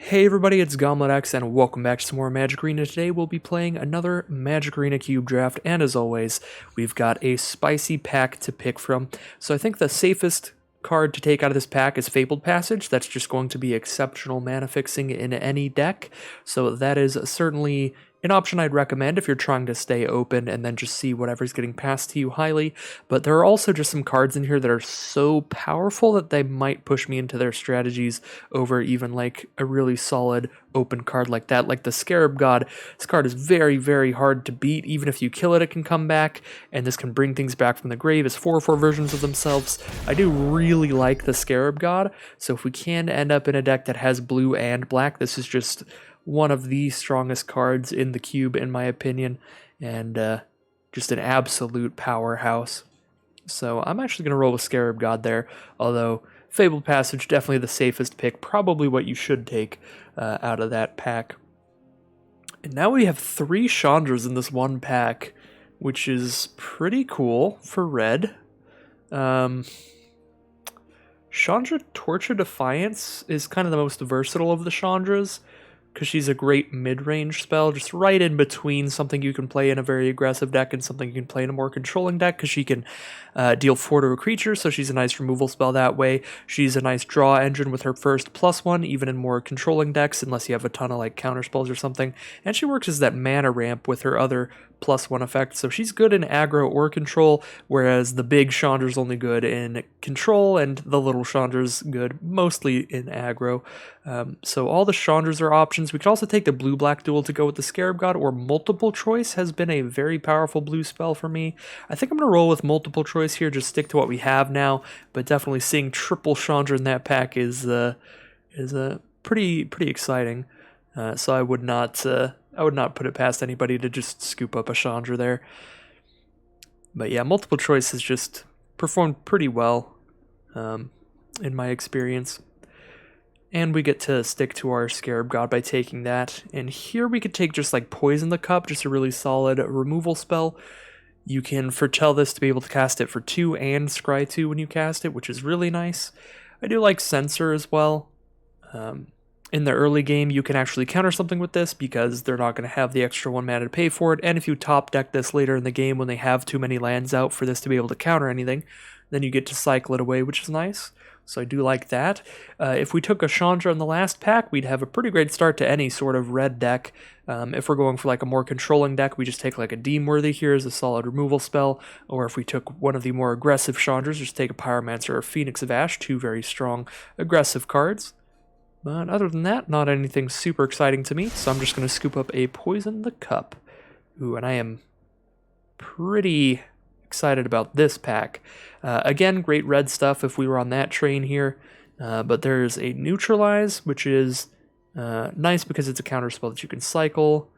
Hey everybody, it's GobletX and welcome back to some more Magic Arena. Today we'll be playing another Magic Arena Cube draft, and as always, we've got a spicy pack to pick from. So I think the safest card to take out of this pack is Fabled Passage. That's just going to be exceptional mana fixing in any deck. So that is certainly an option I'd recommend if you're trying to stay open and then just see whatever's getting passed to you highly. But there are also just some cards in here that are so powerful that they might push me into their strategies over even like a really solid open card like that, like the Scarab God. This card is very, very hard to beat. Even if you kill it, it can come back, and this can bring things back from the grave as 4/4 versions of themselves. I do really like the Scarab God, so if we can end up in a deck that has blue and black, this is just one of the strongest cards in the cube, in my opinion, and just an absolute powerhouse. So I'm actually going to roll with Scarab God there, although Fabled Passage, definitely the safest pick, probably what you should take out of that pack. And now we have 3 Chandras in this one pack, which is pretty cool for red. Chandra Torch of Defiance is kind of the most versatile of the Chandras, because she's a great mid-range spell, just right in between something you can play in a very aggressive deck and something you can play in a more controlling deck, because she can deal 4 to a creature, so she's a nice removal spell that way. She's a nice draw engine with her first +1, even in more controlling decks, unless you have a ton of like counter spells or something. And she works as that mana ramp with her other +1 effect, so she's good in aggro or control, whereas the big Chandra's only good in control, and the little Chandra's good mostly in aggro. So all the Chandras are options. We could also take the blue-black duel to go with the Scarab God, or Multiple Choice has been a very powerful blue spell for me. I think I'm going to roll with Multiple Choice here, just stick to what we have now, but definitely seeing triple Chandra in that pack is pretty exciting. So I would not put it past anybody to just scoop up a Chandra there. But yeah, Multiple Choice has just performed pretty well in my experience. And we get to stick to our Scarab God by taking that. And here we could take just like Poison the Cup, just a really solid removal spell. You can foretell this to be able to cast it for 2 and scry 2 when you cast it, which is really nice. I do like Censor as well. In the early game, you can actually counter something with this because they're not going to have the extra 1 mana to pay for it. And if you top deck this later in the game when they have too many lands out for this to be able to counter anything, then you get to cycle it away, which is nice. So I do like that. If we took a Chandra in the last pack, we'd have a pretty great start to any sort of red deck. If we're going for like a more controlling deck, we just take like a Deemworthy here as a solid removal spell. Or if we took one of the more aggressive Chandras, just take a Pyromancer or Phoenix of Ash, 2 very strong aggressive cards. But other than that, not anything super exciting to me, so I'm just going to scoop up a Poison the Cup. Ooh, and I am pretty excited about this pack. Again, great red stuff if we were on that train here, but there's a Neutralize, which is nice because it's a counter spell that you can cycle,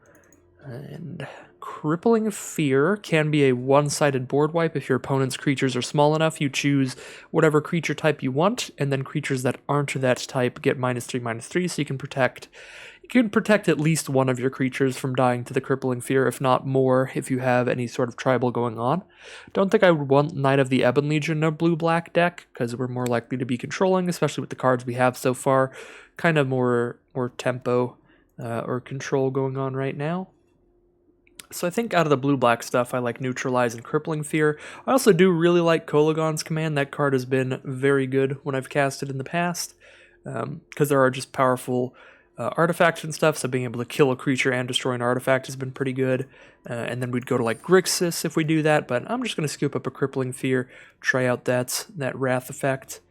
and Crippling Fear can be a one-sided board wipe. If your opponent's creatures are small enough, you choose whatever creature type you want, and then creatures that aren't that type get -3/-3, so you can protect at least one of your creatures from dying to the Crippling Fear, if not more, if you have any sort of tribal going on. Don't think I would want Knight of the Ebon Legion in a blue-black deck, because we're more likely to be controlling, especially with the cards we have so far. Kind of more tempo or control going on right now. So I think out of the blue-black stuff, I like Neutralize and Crippling Fear. I also do really like Kolaghan's Command. That card has been very good when I've cast it in the past, because there are just powerful artifacts and stuff, so being able to kill a creature and destroy an artifact has been pretty good. And then we'd go to like Grixis if we do that, but I'm just going to scoop up a Crippling Fear, try out that Wrath effect.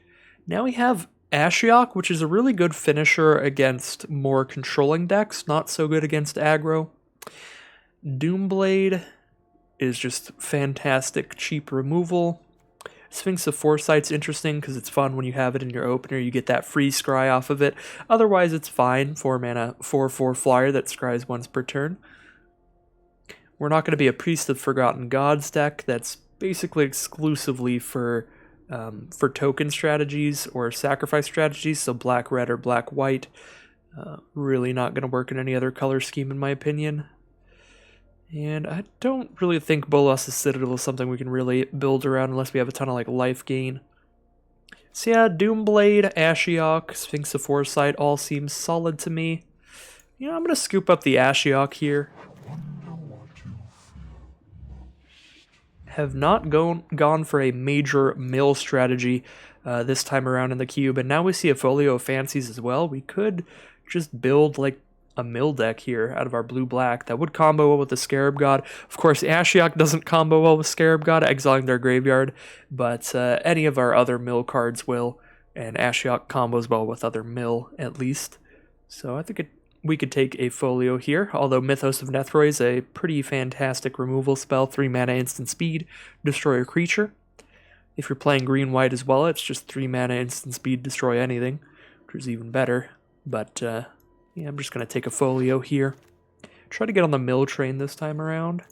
Now we have Ashiok, which is a really good finisher against more controlling decks, not so good against aggro. Doomblade is just fantastic, cheap removal. Sphinx of Foresight's interesting because it's fun when you have it in your opener. You get that free scry off of it. Otherwise, it's fine. 4 mana, 4/4 flyer that scries once per turn. We're not going to be a Priest of Forgotten Gods deck. That's basically exclusively for token strategies or sacrifice strategies. So black, red, or black, white. Really not going to work in any other color scheme, in my opinion. And I don't really think Bolas' Citadel is something we can really build around unless we have a ton of like life gain. So yeah, Doomblade, Ashiok, Sphinx of Foresight all seems solid to me. You know, I'm going to scoop up the Ashiok here. Have not gone for a major mill strategy this time around in the cube, and now we see a Folio of Fancies as well. We could just build like a mill deck here out of our blue-black that would combo well with the Scarab God. Of course, Ashiok doesn't combo well with Scarab God, exiling their graveyard, but any of our other mill cards will, and Ashiok combos well with other mill at least. So I think we could take a Folio here, although Mythos of Nethroi is a pretty fantastic removal spell, 3 mana instant speed, destroy a creature. If you're playing green-white as well, it's just 3 mana instant speed, destroy anything, which is even better. But yeah, I'm just going to take a Folio here. Try to get on the mill train this time around.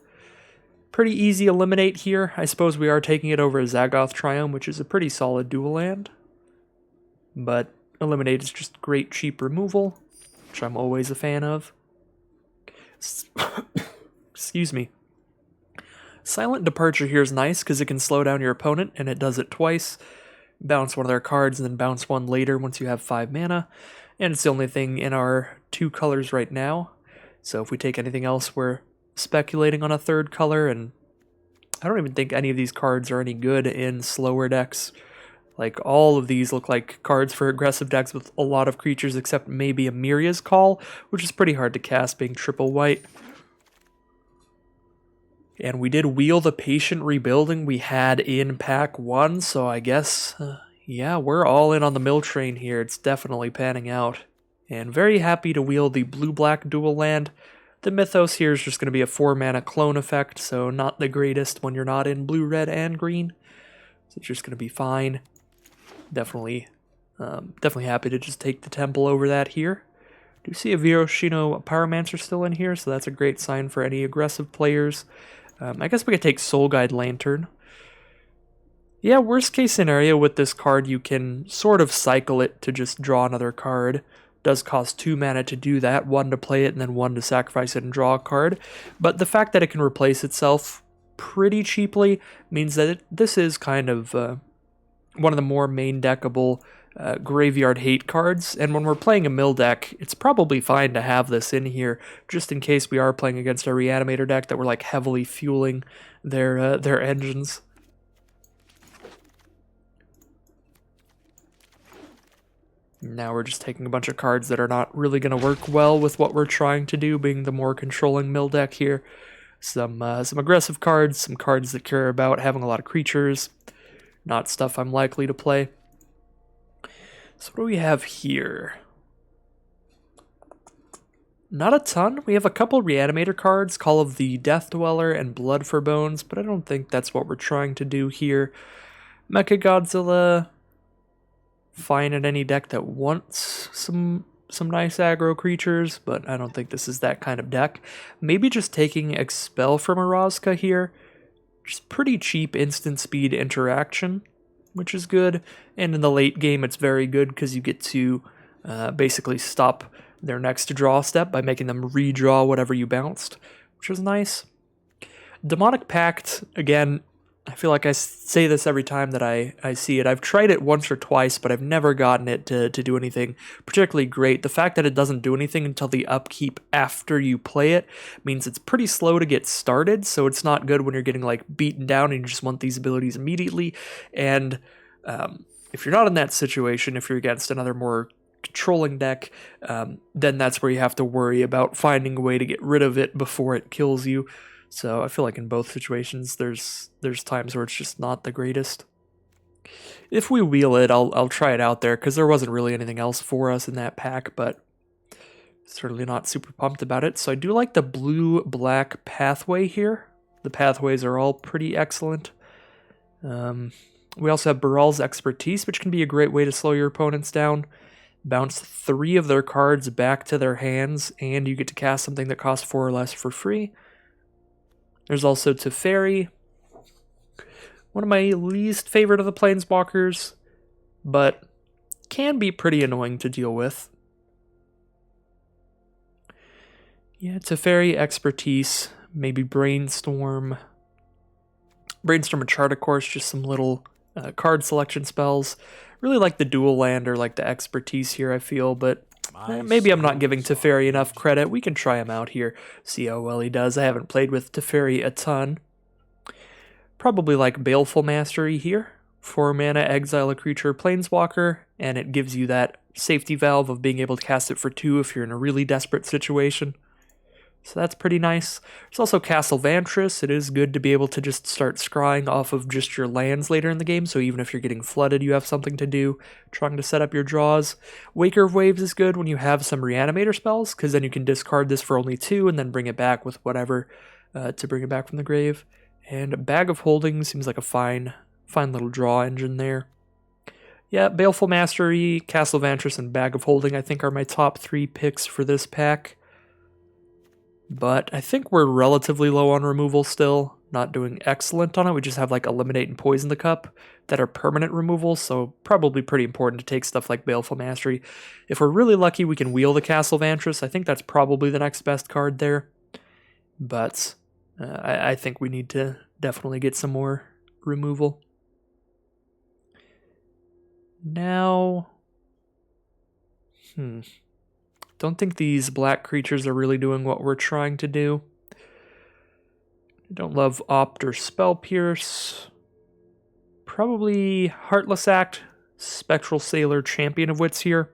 Pretty easy eliminate here. I suppose we are taking it over a Zagoth Triumph, which is a pretty solid dual land. But eliminate is just great cheap removal, which I'm always a fan of. Excuse me. Silent Departure here is nice because it can slow down your opponent, and it does it twice. Bounce one of their cards and then bounce one later once you have 5 mana. And it's the only thing in our 2 colors right now. So if we take anything else, we're speculating on a 3rd color, and I don't even think any of these cards are any good in slower decks. Like, all of these look like cards for aggressive decks with a lot of creatures, except maybe a Miria's Call, which is pretty hard to cast being triple white. And we did wheel the Patient Rebuilding we had in pack 1, so I guess, yeah, we're all in on the mill train here. It's definitely panning out. And very happy to wheel the blue-black dual land. The Mythos here is just going to be a 4-mana clone effect, so not the greatest when you're not in blue, red, and green. So it's just going to be fine. Definitely happy to just take the Temple over that here. Do see a Viroshino Pyromancer still in here, so that's a great sign for any aggressive players. I guess we could take Soul Guide Lantern. Yeah, worst case scenario with this card, you can sort of cycle it to just draw another card. Does cost 2 mana to do that, 1 to play it and then 1 to sacrifice it and draw a card. But the fact that it can replace itself pretty cheaply means that this is kind of one of the more main deckable graveyard hate cards, and when we're playing a mill deck, it's probably fine to have this in here, just in case we are playing against a reanimator deck that we're like heavily fueling their engines. Now we're just taking a bunch of cards that are not really going to work well with what we're trying to do, being the more controlling mill deck here. Some aggressive cards, some cards that care about having a lot of creatures, not stuff I'm likely to play. So what do we have here? Not a ton. We have a couple Reanimator cards, Call of the Death Dweller and Blood for Bones, but I don't think that's what we're trying to do here. Mechagodzilla, fine in any deck that wants some nice aggro creatures, but I don't think this is that kind of deck. Maybe just taking Expel from Erazka here. Just pretty cheap instant speed interaction, which is good. And in the late game, it's very good because you get to basically stop their next draw step by making them redraw whatever you bounced, which is nice. Demonic Pact, again, I feel like I say this every time that I see it. I've tried it once or twice, but I've never gotten it to do anything particularly great. The fact that it doesn't do anything until the upkeep after you play it means it's pretty slow to get started, so it's not good when you're getting like beaten down and you just want these abilities immediately. And if you're not in that situation, if you're against another more controlling deck, then that's where you have to worry about finding a way to get rid of it before it kills you. So I feel like in both situations, there's times where it's just not the greatest. If we wheel it, I'll try it out there, because there wasn't really anything else for us in that pack, but certainly not super pumped about it. So I do like the blue-black pathway here. The pathways are all pretty excellent. We also have Baral's Expertise, which can be a great way to slow your opponents down. Bounce 3 of their cards back to their hands, and you get to cast something that costs 4 or less for free. There's also Teferi, one of my least favorite of the Planeswalkers, but can be pretty annoying to deal with. Yeah, Teferi, Expertise, maybe Brainstorm. Brainstorm and Chart, of course, just some little card selection spells. Really like the dual land or like the expertise here, I feel, but My maybe I'm not giving skills are Teferi enough legion. credit. We can try him out here, see how well he does. I haven't played with Teferi a ton. Probably like Baleful Mastery here. 4 mana, exile a creature, Planeswalker, and it gives you that safety valve of being able to cast it for 2 if you're in a really desperate situation. So that's pretty nice. There's also Castle Vantris. It is good to be able to just start scrying off of just your lands later in the game, so even if you're getting flooded, you have something to do, trying to set up your draws. Waker of Waves is good when you have some Reanimator spells, because then you can discard this for only 2 and then bring it back with whatever to bring it back from the grave. And Bag of Holding seems like a fine little draw engine there. Yeah, Baleful Mastery, Castle Vantris, and Bag of Holding I think are my top 3 picks for this pack. But I think we're relatively low on removal still, not doing excellent on it. We just have like Eliminate and Poison the Cup that are permanent removals, so probably pretty important to take stuff like Baleful Mastery. If we're really lucky, we can wheel the Castle Vantris. I think that's probably the next best card there. But I think we need to definitely get some more removal. Now, don't think these black creatures are really doing what we're trying to do. Don't love Opt or Spell Pierce. Probably Heartless Act, Spectral Sailor, Champion of Wits here.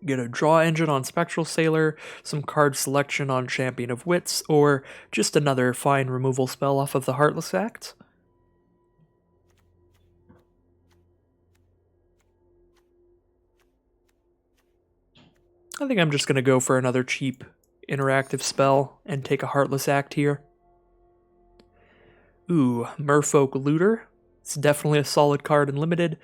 Get a draw engine on Spectral Sailor, some card selection on Champion of Wits, or just another fine removal spell off of the Heartless Act. I think I'm just going to go for another cheap interactive spell and take a Heartless Act here. Ooh, Merfolk Looter. It's definitely a solid card in Limited.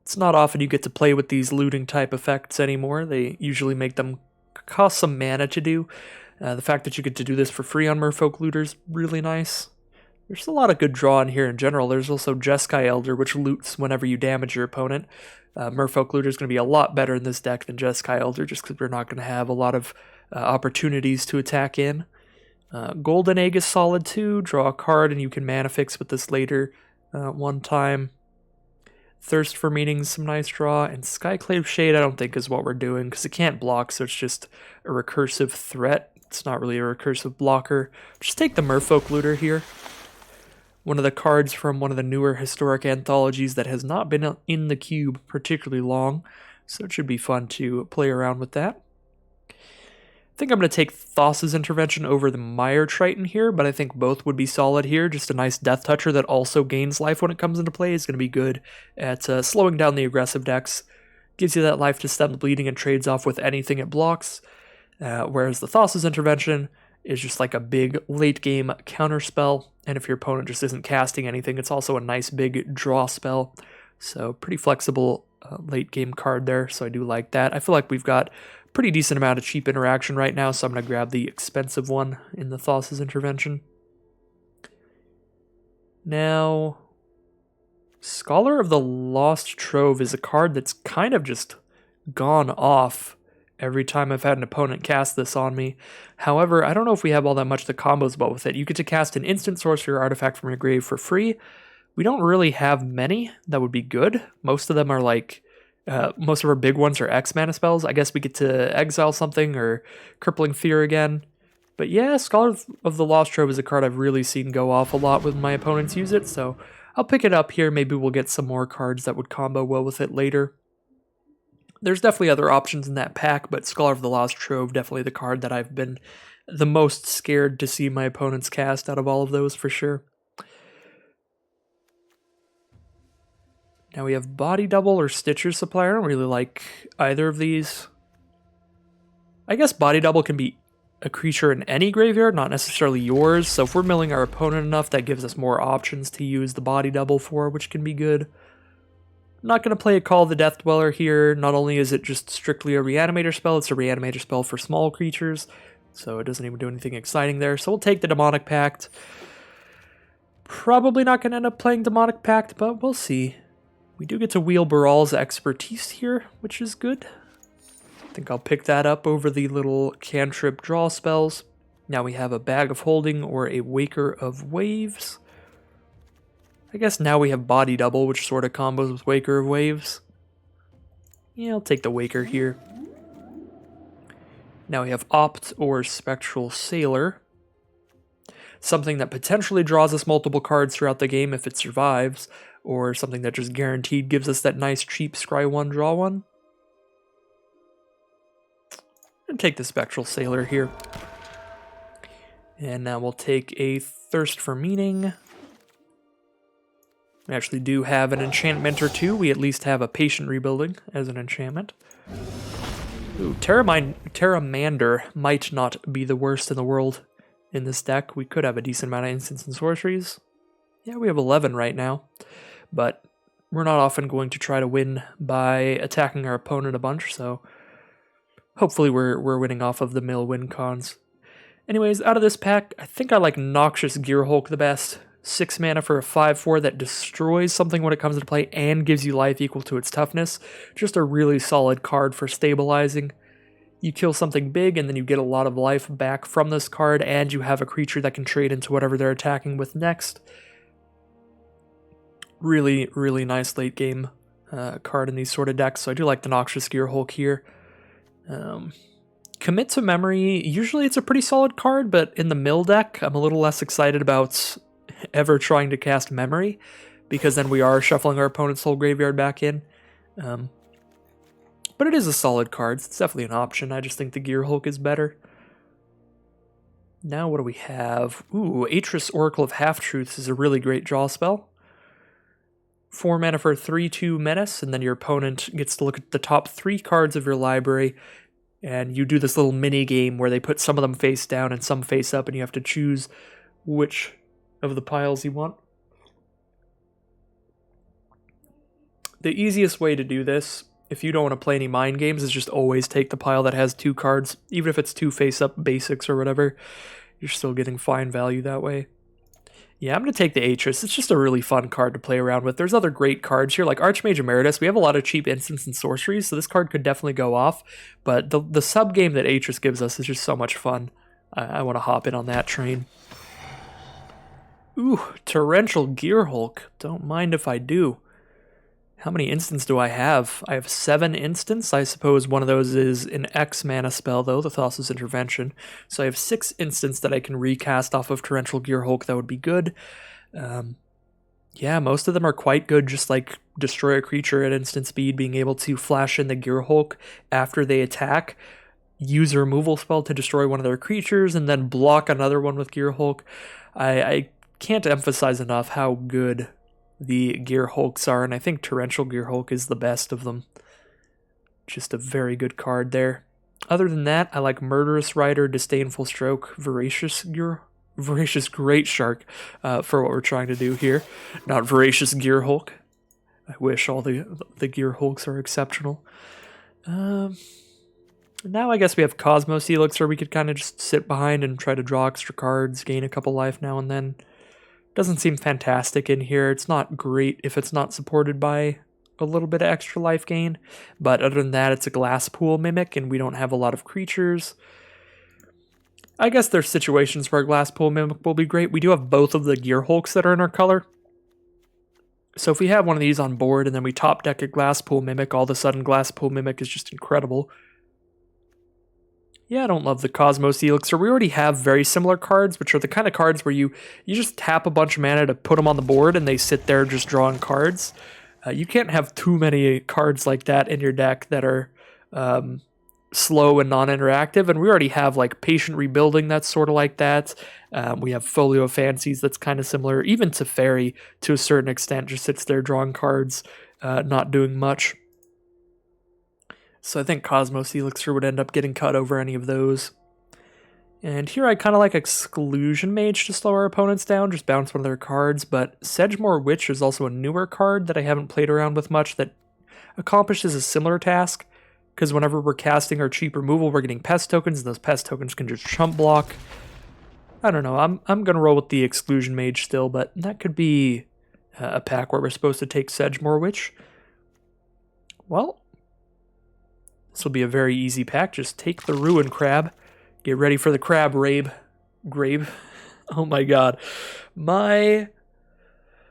It's not often you get to play with these looting type effects anymore. They usually make them cost some mana to do. The fact that you get to do this for free on Merfolk Looter is really nice. There's a lot of good draw in here in general. There's also Jeskai Elder, which loots whenever you damage your opponent. Merfolk Looter is going to be a lot better in this deck than Jeskai Elder, just because we're not going to have a lot of opportunities to attack in. Golden Egg is solid too. Draw a card and you can mana fix with this later one time. Thirst for Meaning's some nice draw. And Skyclave Shade I don't think is what we're doing, because it can't block, so it's just a recursive threat. It's not really a recursive blocker. Just take the Merfolk Looter here. One of the cards from one of the newer historic anthologies that has not been in the cube particularly long, so it should be fun to play around with that. I think I'm going to take Thassa's Intervention over the Mire Triton here, but I think both would be solid here. Just a nice Death Toucher that also gains life when it comes into play is going to be good at slowing down the aggressive decks. Gives you that life to stem the bleeding and trades off with anything it blocks. Whereas the Thassa's Intervention is just like a big late game counter spell, and if your opponent just isn't casting anything, it's also a nice big draw spell. So pretty flexible late game card there, so I do like that. I feel like we've got a pretty decent amount of cheap interaction right now, so I'm going to grab the expensive one in the Thassa's Intervention. Now, Scholar of the Lost Trove is a card that's kind of just gone off every time I've had an opponent cast this on me. However, I don't know if we have all that much to combos about with it. You get to cast an instant sorcery or artifact from your grave for free. We don't really have many that would be good. Most of them are like, most of our big ones are X mana spells. I guess we get to exile something or Crippling Fear again. But yeah, Scholar of the Lost Trove is a card I've really seen go off a lot when my opponents use it, so I'll pick it up here. Maybe we'll get some more cards that would combo well with it later. There's definitely other options in that pack, but Scholar of the Lost Trove, definitely the card that I've been the most scared to see my opponents cast out of all of those for sure. Now we have Body Double or Stitcher's Supply. I don't really like either of these. I guess Body Double can be a creature in any graveyard, not necessarily yours, so if we're milling our opponent enough, that gives us more options to use the Body Double for, which can be good. I'm not going to play a Call of the Death Dweller here. Not only is it just strictly a Reanimator spell, it's a Reanimator spell for small creatures, so it doesn't even do anything exciting there. So we'll take the Demonic Pact. Probably not going to end up playing Demonic Pact, but we'll see. We do get to wheel Baral's Expertise here, which is good. I think I'll pick that up over the little cantrip draw spells. Now we have a Bag of Holding or a Waker of Waves. I guess now we have Body Double, which sort of combos with Waker of Waves. Yeah, I'll take the Waker here. Now we have Opt or Spectral Sailor. Something that potentially draws us multiple cards throughout the game if it survives, or something that just guaranteed gives us that nice cheap scry 1, draw 1. And take the Spectral Sailor here. And now we'll take a Thirst for Meaning. We actually do have an enchantment or two. We at least have a Patient Rebuilding as an enchantment. Ooh, Terramander might not be the worst in the world in this deck. We could have a decent amount of instants and sorceries. Yeah, we have 11 right now. But we're not often going to try to win by attacking our opponent a bunch, so hopefully we're winning off of the mill win cons. Anyways, out of this pack, I think I like Noxious Gearhulk the best. 6 mana for a 5/4 that destroys something when it comes into play and gives you life equal to its toughness. Just a really solid card for stabilizing. You kill something big and then you get a lot of life back from this card, and you have a creature that can trade into whatever they're attacking with next. Really, really nice late game card in these sort of decks, so I do like the Noxious Gearhulk here. Commit to Memory, usually it's a pretty solid card, but in the mill deck, I'm a little less excited about ever trying to cast Memory, because then we are shuffling our opponent's whole graveyard back in. But it is a solid card, it's definitely an option. I just think the Gearhulk is better. Now what do we have? Ooh, Atris Oracle of Half-Truths is a really great draw spell. 4 mana for a 3/2 Menace, and then your opponent gets to look at the top 3 cards of your library, and you do this little mini game where they put some of them face down and some face up, and you have to choose which of the piles you want. The easiest way to do this, if you don't want to play any mind games, is just always take the pile that has 2 cards, even if it's 2 face-up basics or whatever. You're still getting fine value that way. Yeah, I'm going to take the Atris. It's just a really fun card to play around with. There's other great cards here, like Archmage Emeritus. We have a lot of cheap instants and sorceries, so this card could definitely go off. But the sub-game that Atris gives us is just so much fun. I want to hop in on that train. Ooh, Torrential Gearhulk. Don't mind if I do. How many instants do I have? I have 7 instants. I suppose one of those is an X mana spell, though, the Thassa's Intervention. So I have 6 instants that I can recast off of Torrential Gearhulk. That would be good. Yeah, most of them are quite good, just like destroy a creature at instant speed, being able to flash in the Gearhulk after they attack, use a removal spell to destroy one of their creatures, and then block another one with Gearhulk. I can't emphasize enough how good the Gearhulks are, and I think Torrential Gearhulk is the best of them. Just a very good card there. Other than that, I like Murderous Rider, Disdainful Stroke, Voracious Great Shark for what we're trying to do here. Not Voracious Gearhulk. I wish all the Gearhulks are exceptional. Now I guess we have Cosmos Helix, where we could kind of just sit behind and try to draw extra cards, gain a couple life now and then. Doesn't seem fantastic in here. It's not great if it's not supported by a little bit of extra life gain, but other than that, it's a Glass Pool Mimic, and we don't have a lot of creatures. I guess there's situations where Glass Pool Mimic will be great. We do have both of the Gearhulks that are in our color. So if we have one of these on board and then we top deck a Glass Pool Mimic, all of a sudden Glass Pool Mimic is just incredible. Yeah, I don't love the Cosmos Elixir. We already have very similar cards, which are the kind of cards where you just tap a bunch of mana to put them on the board and they sit there just drawing cards. You can't have too many cards like that in your deck that are slow and non-interactive, and we already have like Patient Rebuilding that's sort of like that. We have Folio of Fancies that's kind of similar. Even Teferi, to a certain extent, just sits there drawing cards, not doing much. So I think Cosmos Elixir would end up getting cut over any of those. And here I kind of like Exclusion Mage to slow our opponents down, just bounce one of their cards, but Sedgemoor Witch is also a newer card that I haven't played around with much that accomplishes a similar task, because whenever we're casting our cheap removal, we're getting pest tokens, and those pest tokens can just chump block. I don't know, I'm going to roll with the Exclusion Mage still, but that could be a pack where we're supposed to take Sedgemoor Witch. Well, this will be a very easy pack. Just take the Ruin Crab. Get ready for the Crab Grave. Oh my god. My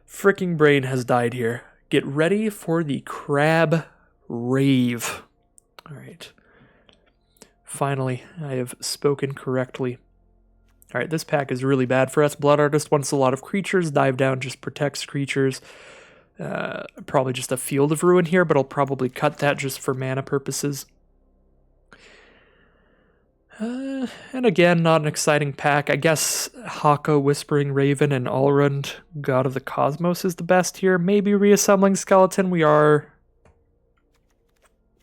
freaking brain has died here. Get ready for the crab rave. All right. Finally, I have spoken correctly. All right, this pack is really bad for us. Blood Artist wants a lot of creatures. Dive Down just protects creatures. Probably just a Field of Ruin here, but I'll probably cut that just for mana purposes. And again, not an exciting pack. I guess Haka, Whispering Raven, and Alrund, God of the Cosmos, is the best here. Maybe Reassembling Skeleton. We are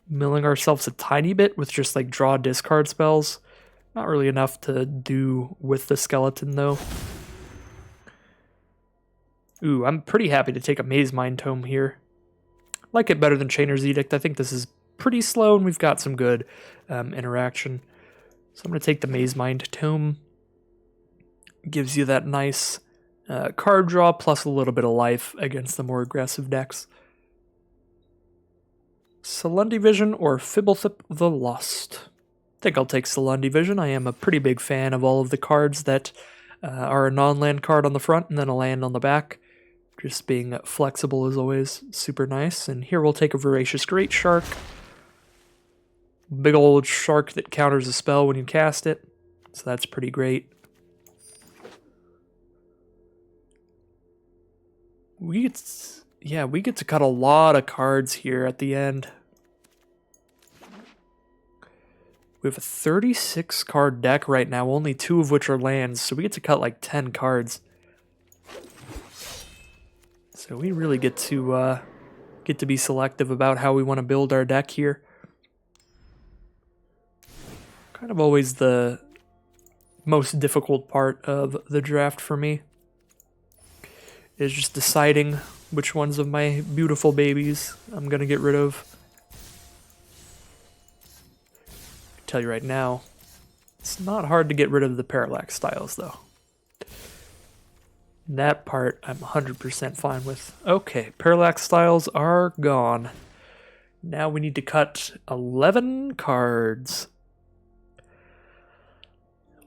milling ourselves a tiny bit with just like draw discard spells. Not really enough to do with the skeleton though. Ooh, I'm pretty happy to take a Maze Mind Tome here. Like it better than Chainer's Edict. I think this is pretty slow and we've got some good interaction. So I'm going to take the Maze Mind Tome. Gives you that nice card draw plus a little bit of life against the more aggressive decks. Salundi Vision or Fibblethip the Lost. I think I'll take Salundi Vision. I am a pretty big fan of all of the cards that are a non-land card on the front and then a land on the back. Just being flexible is always super nice. And here we'll take a Voracious Great Shark. Big old shark that counters a spell when you cast it. So that's pretty great. We get to cut a lot of cards here at the end. We have a 36 card deck right now, only 2 of which are lands, so we get to cut like 10 cards. So we really get to be selective about how we want to build our deck here. Kind of always the most difficult part of the draft for me is just deciding which ones of my beautiful babies I'm gonna get rid of. I tell you right now, it's not hard to get rid of the Parallax Styles though. That part I'm 100% fine with. Okay, Parallax Styles are gone. Now we need to cut 11 cards.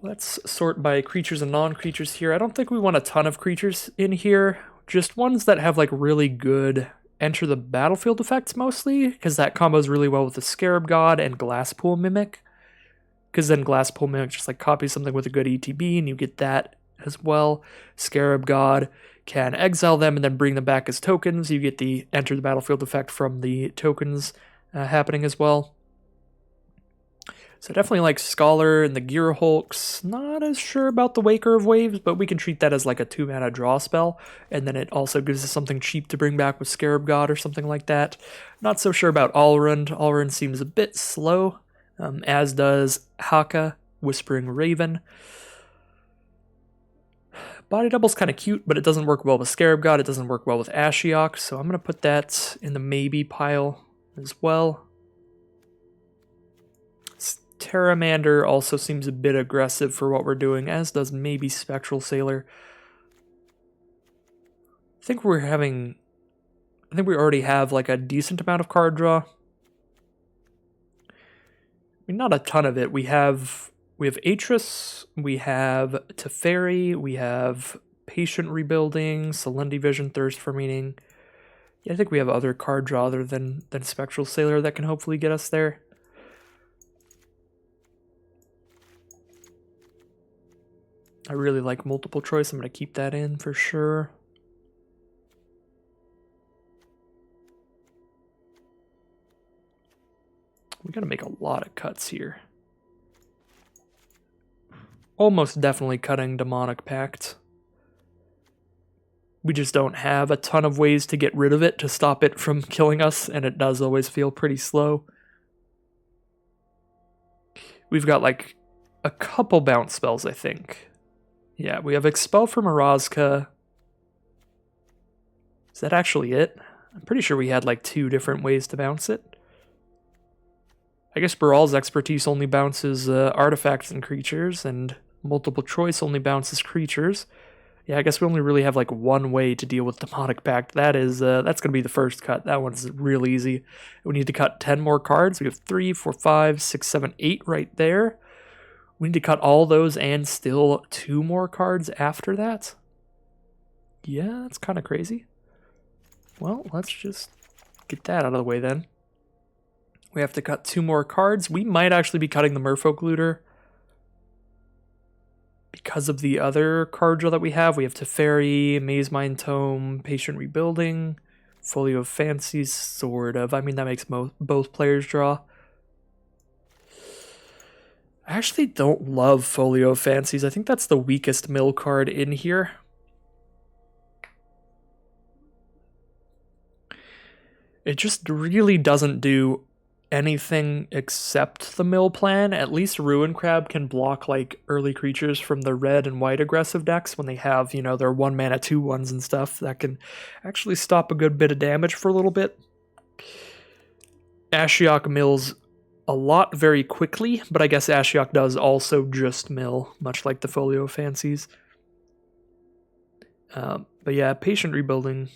Let's sort by creatures and non-creatures here. I don't think we want a ton of creatures in here. Just ones that have like really good enter the battlefield effects mostly, because that combos really well with the Scarab God and Glasspool Mimic. Because then Glasspool Mimic just like copies something with a good ETB and you get that as well. Scarab God can exile them and then bring them back as tokens. You get the enter the battlefield effect from the tokens happening as well. So definitely like Scholar and the Gear Hulks. Not as sure about the Waker of Waves, but we can treat that as like a 2-mana draw spell. And then it also gives us something cheap to bring back with Scarab God or something like that. Not so sure about Alrund. Alrund seems a bit slow, as does Haka, Whispering Raven. Body Double's kind of cute, but it doesn't work well with Scarab God. It doesn't work well with Ashiok, so I'm going to put that in the maybe pile as well. Terramander also seems a bit aggressive for what we're doing, as does maybe Spectral Sailor. I think we already have like a decent amount of card draw. I mean, not a ton of it. We have Atris, we have Teferi, we have Patient Rebuilding, Salundi Vision, Thirst for Meaning. Yeah, I think we have other card draw other than Spectral Sailor that can hopefully get us there. I really like multiple choice. I'm going to keep that in for sure. We got to make a lot of cuts here. Almost definitely cutting Demonic Pact. We just don't have a ton of ways to get rid of it to stop it from killing us, and it does always feel pretty slow. We've got like a couple bounce spells, I think. Yeah, we have Expel from Mirazka. Is that actually it? I'm pretty sure we had like 2 different ways to bounce it. I guess Baral's Expertise only bounces artifacts and creatures, and Multiple Choice only bounces creatures. Yeah, I guess we only really have like 1 way to deal with Demonic Pact. That's going to be the first cut. That one's real easy. We need to cut 10 more cards. We have 3, 4, 5, 6, 7, 8 right there. We need to cut all those and still 2 more cards after that. Yeah, that's kind of crazy. Well, let's just get that out of the way then. We have to cut 2 more cards. We might actually be cutting the Merfolk Looter. Because of the other card draw that we have Teferi, Maze Mind Tome, Patient Rebuilding, Folio of Fancies, sort of. I mean, that makes both players draw. I actually don't love Folio of Fancies. I think that's the weakest mill card in here. It just really doesn't do anything except the mill plan. At least Ruin Crab can block like early creatures from the red and white aggressive decks when they have, you know, their 1 mana 2/1s and stuff. That can actually stop a good bit of damage for a little bit. Ashiok mills a lot very quickly, but I guess Ashiok does also just mill, much like the Folio Fancies. But yeah, Patient Rebuilding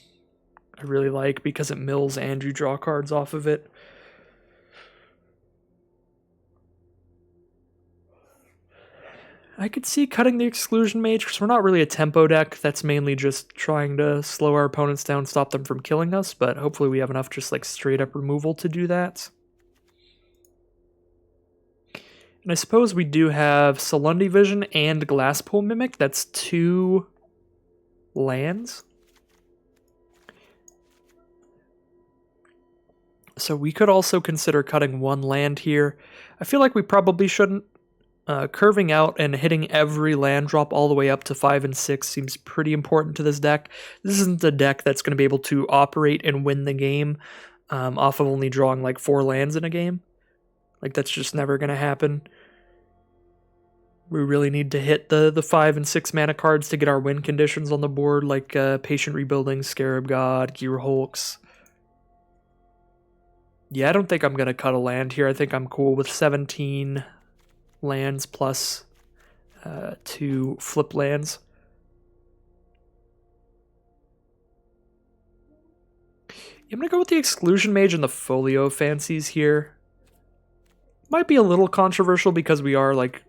I really like because it mills and you draw cards off of it. I could see cutting the Exclusion Mage because we're not really a tempo deck. That's mainly just trying to slow our opponents down, stop them from killing us, but hopefully we have enough just like straight up removal to do that. And I suppose we do have Salundi Vision and Glasspool Mimic. That's 2 lands. So we could also consider cutting 1 land here. I feel like we probably shouldn't. Curving out and hitting every land drop all the way up to 5 and 6 seems pretty important to this deck. This isn't a deck that's going to be able to operate and win the game off of only drawing like 4 lands in a game. Like, that's just never going to happen. We really need to hit the 5 and 6 mana cards to get our win conditions on the board, like Patient Rebuilding, Scarab God, Gear Hulks. Yeah, I don't think I'm going to cut a land here. I think I'm cool with 17 lands plus 2 flip lands. I'm going to go with the Exclusion Mage and the Folio Fancies here. Might be a little controversial because we are like,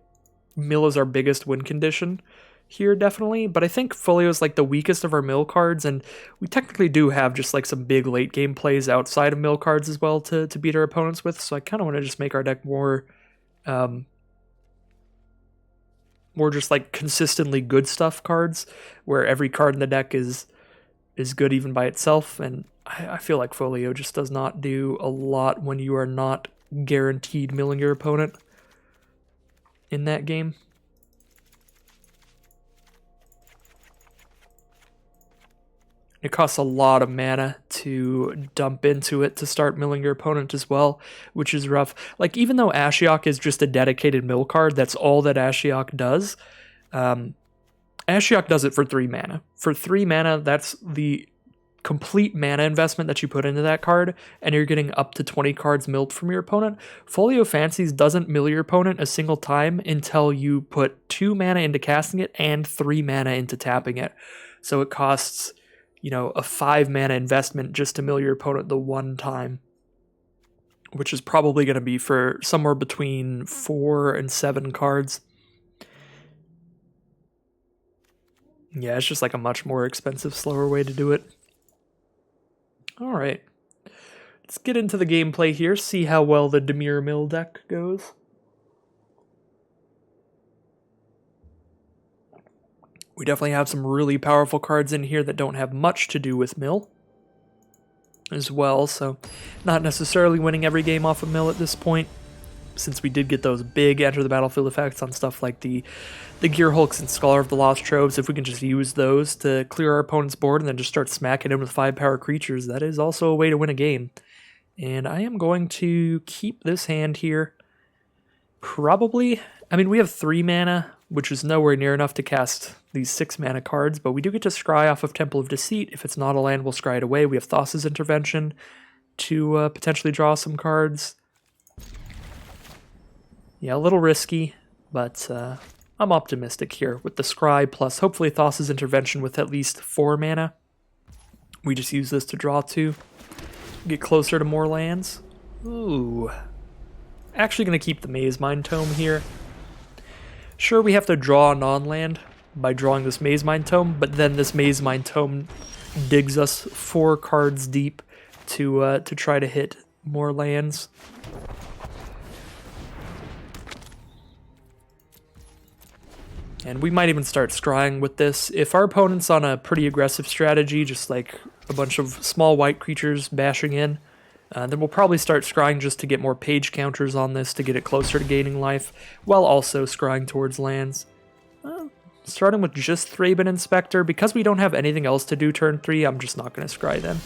mill is our biggest win condition here, definitely, but I think Folio is like the weakest of our mill cards, and we technically do have just like some big late game plays outside of mill cards as well to beat our opponents with, so I kind of want to just make our deck more just like consistently good stuff cards, where every card in the deck is good even by itself, and I feel like Folio just does not do a lot when you are not guaranteed milling your opponent in that game. It costs a lot of mana to dump into it to start milling your opponent as well, which is rough. Like, even though Ashiok is just a dedicated mill card, that's all that Ashiok does. Ashiok does it for 3 mana. For 3 mana, that's the complete mana investment that you put into that card, and you're getting up to 20 cards milled from your opponent. Folio Fancies doesn't mill your opponent a single time until you put 2 mana into casting it and 3 mana into tapping it. So it costs, you know, a 5 mana investment just to mill your opponent the 1 time, which is probably going to be for somewhere between 4 and 7 cards. Yeah, it's just like a much more expensive, slower way to do it. All right, let's get into the gameplay here, see how well the Dimir Mill deck goes. We definitely have some really powerful cards in here that don't have much to do with mill as well, so not necessarily winning every game off of mill at this point, since we did get those big enter the battlefield effects on stuff like the Gear Hulks and Scholar of the Lost Troves. If we can just use those to clear our opponent's board and then just start smacking him with 5-power creatures, that is also a way to win a game. And I am going to keep this hand here. Probably, I mean, we have 3 mana, which is nowhere near enough to cast these 6 mana cards, but we do get to scry off of Temple of Deceit. If it's not a land, we'll scry it away. We have Thassa's Intervention to potentially draw some cards. Yeah, a little risky, but I'm optimistic here with the scry, plus hopefully Thassa's Intervention with at least 4 mana. We just use this to draw 2, get closer to more lands. Ooh. Actually going to keep the Maze Mind Tome here. Sure, we have to draw a non-land, by drawing this Maze Mine Tome, but then this Maze Mine Tome digs us 4 cards deep to try to hit more lands. And we might even start scrying with this. If our opponent's on a pretty aggressive strategy, just like a bunch of small white creatures bashing in, then we'll probably start scrying just to get more page counters on this to get it closer to gaining life, while also scrying towards lands. Starting with just Thraben Inspector, because we don't have anything else to do turn 3, I'm just not going to scry then.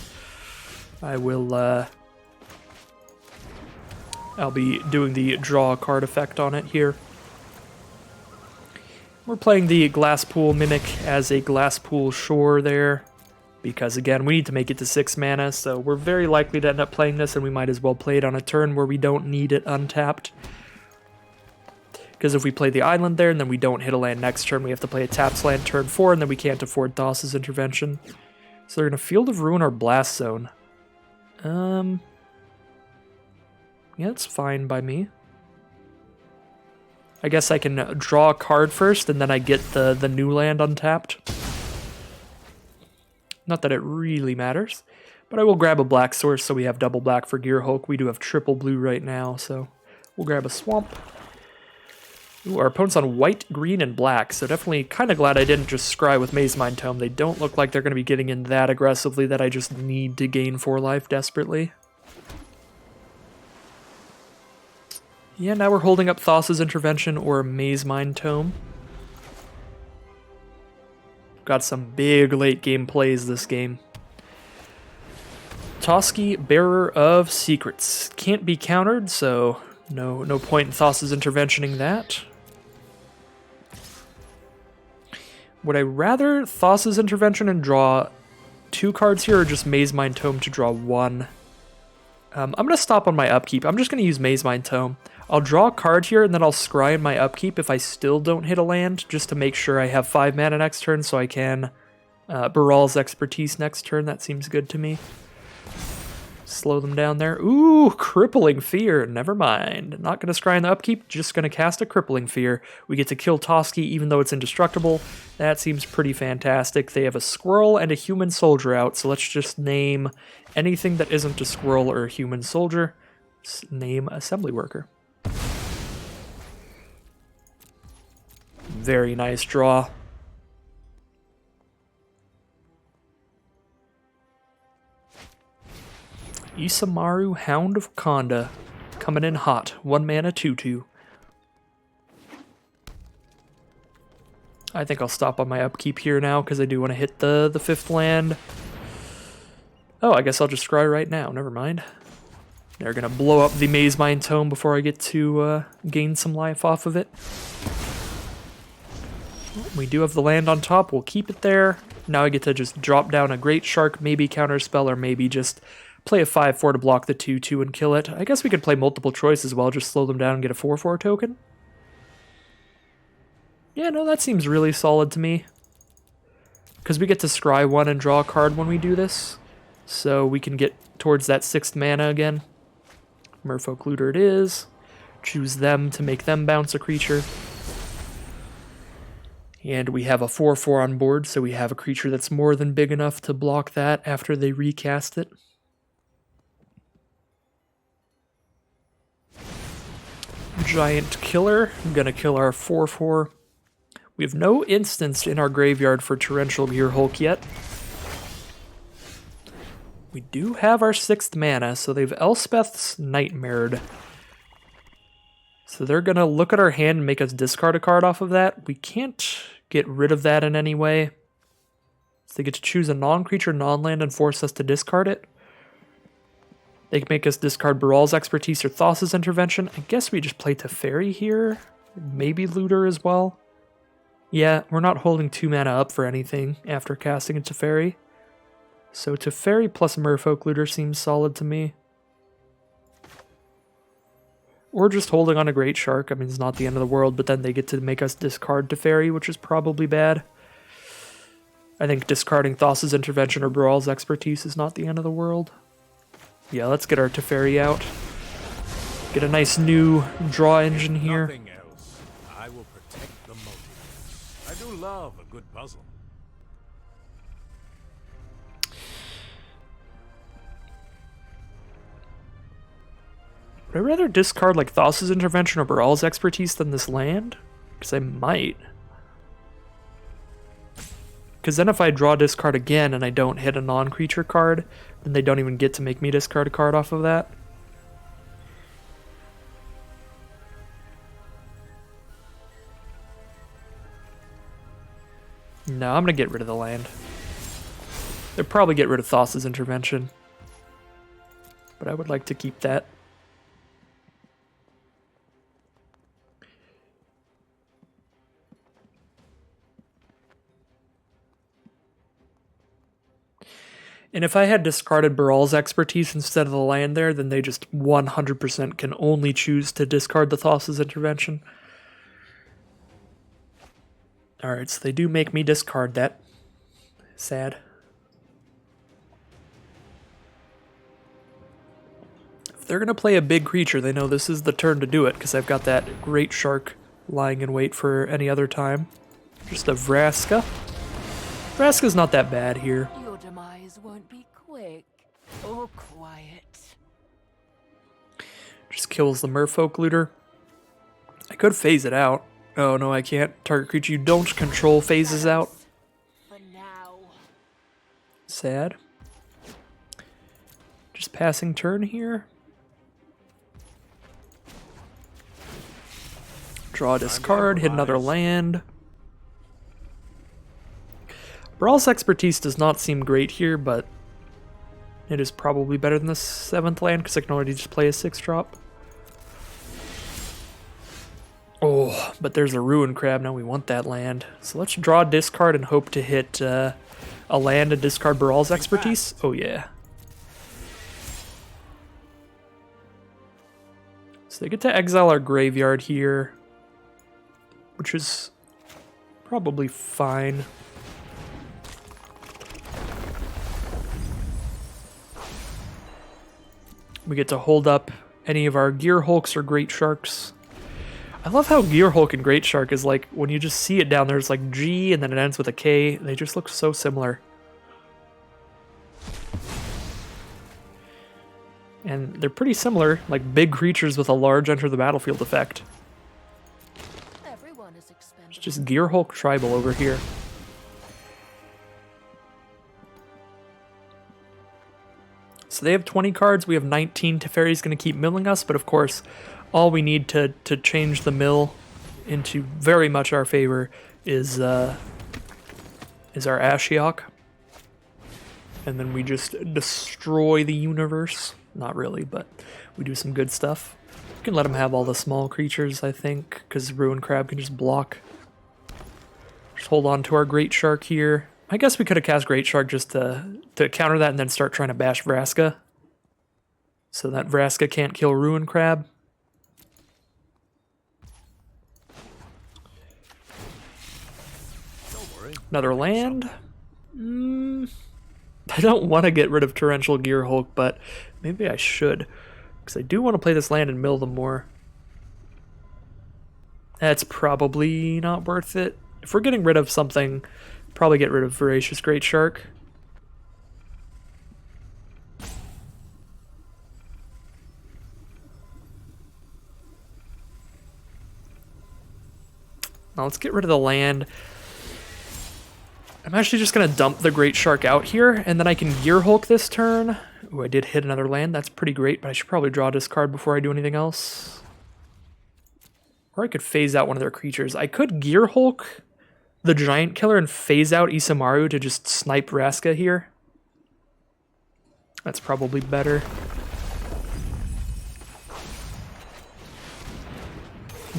I'll be doing the draw a card effect on it here. We're playing the Glasspool Mimic as a Glasspool Shore there, because again, we need to make it to 6 mana, so we're very likely to end up playing this, and we might as well play it on a turn where we don't need it untapped. Because if we play the island there, and then we don't hit a land next turn, we have to play a tapped land turn 4, and then we can't afford Thassa's Intervention. So they're going to Field of Ruin or Blast Zone. Yeah, it's fine by me. I guess I can draw a card first, and then I get the new land untapped. Not that it really matters, but I will grab a black source so we have double black for Gear Hulk. We do have triple blue right now, so we'll grab a swamp. Ooh, our opponent's on white, green, and black, so definitely kind of glad I didn't just scry with Maze Mine Tome. They don't look like they're going to be getting in that aggressively that I just need to gain 4 life desperately. Yeah, now we're holding up Thassa's Intervention or Maze Mine Tome. Got some big late game plays this game. Toski, Bearer of Secrets. Can't be countered, so no point in Thassa's Interventioning that. Would I rather Thassa's Intervention and draw 2 cards here, or just Maze Mine Tome to draw 1? I'm going to stop on my upkeep. I'm just going to use Maze Mine Tome. I'll draw a card here, and then I'll scry in my upkeep if I still don't hit a land, just to make sure I have 5 mana next turn, so I can Baral's Expertise next turn. That seems good to me. Slow them down there. Ooh, Crippling Fear. Never mind. Not going to scry in the upkeep, just going to cast a Crippling Fear. We get to kill Toski even though it's indestructible. That seems pretty fantastic. They have a squirrel and a human soldier out, so let's just name anything that isn't a squirrel or a human soldier. Let's name Assembly Worker. Very nice draw. Isamaru, Hound of Konda, coming in hot. 1 mana, 2/2. I think I'll stop on my upkeep here now because I do want to hit the 5th land. Oh, I guess I'll just scry right now. Never mind. They're going to blow up the Maze Mine Tome before I get to gain some life off of it. We do have the land on top. We'll keep it there. Now I get to just drop down a Great Shark, maybe counterspell, or maybe just play a 5/4 to block the 2/2 and kill it. I guess we could play multiple choice as well, just slow them down and get a 4/4 token. Yeah, no, that seems really solid to me. Because we get to scry 1 and draw a card when we do this. So we can get towards that 6th mana again. Merfolk Looter it is. Choose them to make them bounce a creature. And we have a 4/4 on board, so we have a creature that's more than big enough to block that after they recast it. Giant Killer. I'm going to kill our 4/4. We have no instance in our graveyard for Torrential Gear Hulk yet. We do have our 6th mana, so they've Elspeth's Nightmared. So they're going to look at our hand and make us discard a card off of that. We can't get rid of that in any way. So they get to choose a non-creature, non-land, and force us to discard it. They can make us discard Baral's Expertise or Thassa's Intervention. I guess we just play Teferi here. Maybe Looter as well. Yeah, we're not holding 2 mana up for anything after casting a Teferi. So Teferi plus Merfolk Looter seems solid to me. Or just holding on a Great Shark. I mean, it's not the end of the world, but then they get to make us discard Teferi, which is probably bad. I think discarding Thassa's Intervention or Baral's Expertise is not the end of the world. Yeah, let's get our Teferi out. Get a nice new draw engine here. I will protect the motive. I do love a good puzzle. Would I rather discard like Thassa's Intervention or Baral's Expertise than this land? Because I might. Because then if I draw discard again and I don't hit a non-creature card, then they don't even get to make me discard a card off of that. No, I'm going to get rid of the land. They'll probably get rid of Thassa's Intervention. But I would like to keep that. And if I had discarded Baral's Expertise instead of the land there, then they just 100% can only choose to discard the Thassa's Intervention. Alright, so they do make me discard that. Sad. If they're going to play a big creature, they know this is the turn to do it, because I've got that Great Shark lying in wait for any other time. Just a Vraska. Vraska's not that bad here. Your demise won't be quick or quiet. Just kills the Merfolk Looter. I could phase it out. Oh no, I can't. Target creature you don't control phases out. For now. Sad. Just passing turn here. Draw a discard, hit another land. Baral's Expertise does not seem great here, but it is probably better than the 7th land because I can already just play a 6-drop. Oh, but there's a Ruin Crab. Now we want that land. So let's draw a discard and hope to hit a land and discard Baral's Expertise. Oh yeah. So they get to exile our graveyard here, which is probably fine. We get to hold up any of our Gear Hulks or Great Sharks. I love how Gear Hulk and Great Shark is like, when you just see it down there, it's like G and then it ends with a K. They just look so similar. And they're pretty similar, like big creatures with a large enter the battlefield effect. Everyone is expendable. It's just Gear Hulk Tribal over here. So they have 20 cards, we have 19. Teferi's going to keep milling us, but of course, all we need to change the mill into very much our favor is our Ashiok. And then we just destroy the universe. Not really, but we do some good stuff. We can let him have all the small creatures, I think, because Ruin Crab can just block. Just hold on to our Great Shark here. I guess we could have cast Great Shark just to counter that and then start trying to bash Vraska. So that Vraska can't kill Ruin Crab. Don't worry. Another land? I don't want to get rid of Torrential Gear Hulk, but maybe I should. Because I do want to play this land and mill them more. That's probably not worth it. If we're getting rid of something, probably get rid of Voracious Great Shark. Now let's get rid of the land. I'm actually just going to dump the Great Shark out here, and then I can Gear Hulk this turn. Ooh, I did hit another land. That's pretty great, but I should probably draw this card before I do anything else. Or I could phase out one of their creatures. I could Gear Hulk the Giant Killer and phase out Isamaru to just snipe Vraska here. That's probably better.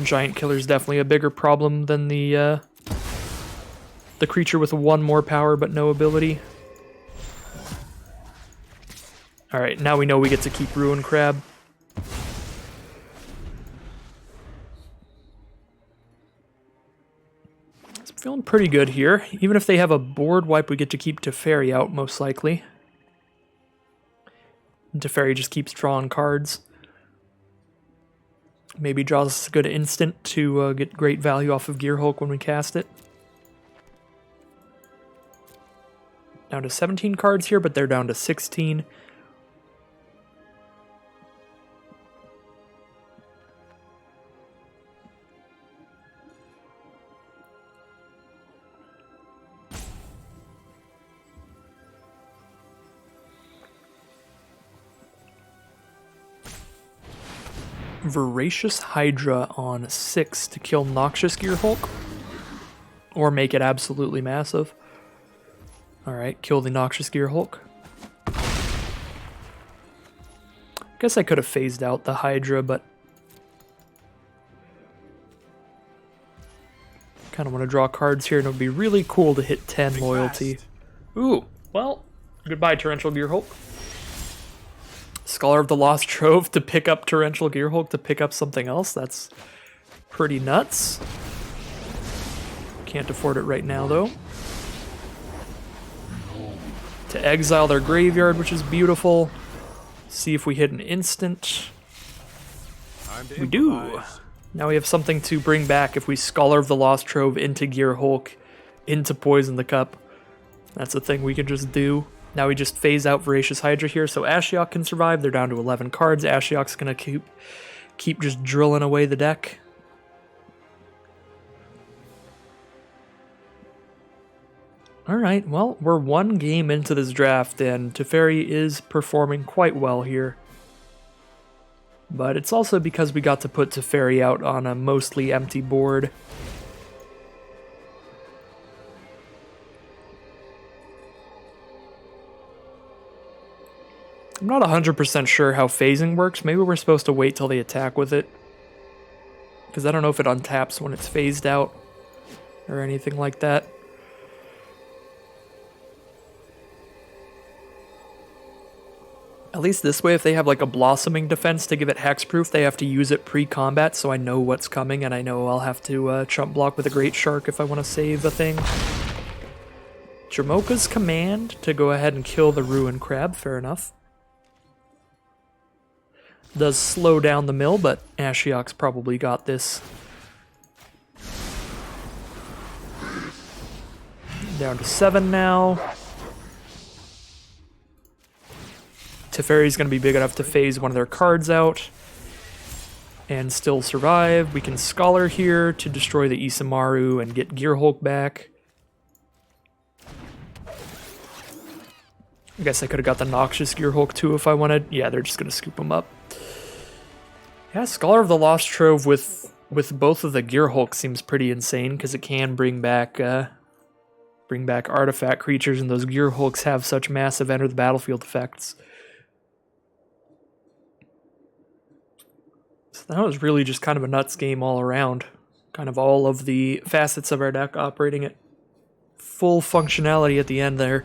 Giant Killer's definitely a bigger problem than the creature with 1 more power but no ability. Alright, now we know we get to keep Ruin Crab. So I'm feeling pretty good here. Even if they have a board wipe, we get to keep Teferi out, most likely. And Teferi just keeps drawing cards. Maybe draws us a good instant to get great value off of Gear Hulk when we cast it. down to 17 cards here, but they're down to 16. Voracious Hydra on 6 to kill Noxious Gearhulk. Or make it absolutely massive. Alright, kill the Noxious Gearhulk. Guess I could have phased out the Hydra, but kind of want to draw cards here, and it would be really cool to hit 10 loyalty. Ooh, well, goodbye Torrential Gearhulk. Scholar of the Lost Trove to pick up Torrential Gearhulk to pick up something else. That's pretty nuts. Can't afford it right now, though. To exile their graveyard, which is beautiful. See if we hit an instant. We do. Now we have something to bring back if we Scholar of the Lost Trove into Gearhulk, into Poison the Cup. That's a thing we can just do. Now we just phase out Voracious Hydra here, so Ashiok can survive. They're down to 11 cards. Ashiok's gonna keep just drilling away the deck. Alright, well, we're one game into this draft, and Teferi is performing quite well here. But it's also because we got to put Teferi out on a mostly empty board. I'm not 100% sure how phasing works. Maybe we're supposed to wait till they attack with it. Because I don't know if it untaps when it's phased out or anything like that. At least this way, if they have like a Blossoming Defense to give it hexproof, they have to use it pre-combat, so I know what's coming, and I know I'll have to chump block with a Great Shark if I want to save a thing. Jamoka's command to go ahead and kill the Ruin Crab, fair enough. Does slow down the mill, but Ashiok's probably got this. Down to 7 now. Teferi's going to be big enough to phase one of their cards out and still survive. We can Scholar here to destroy the Isamaru and get Gearhulk back. I guess I could have got the Noxious Gearhulk too if I wanted. Yeah, they're just going to scoop him up. Yeah, Scholar of the Lost Trove with both of the Gearhulk seems pretty insane because it can bring back artifact creatures, and those Gearhulks have such massive enter the battlefield effects. So that was really just kind of a nuts game all around. Kind of all of the facets of our deck operating at full functionality at the end there.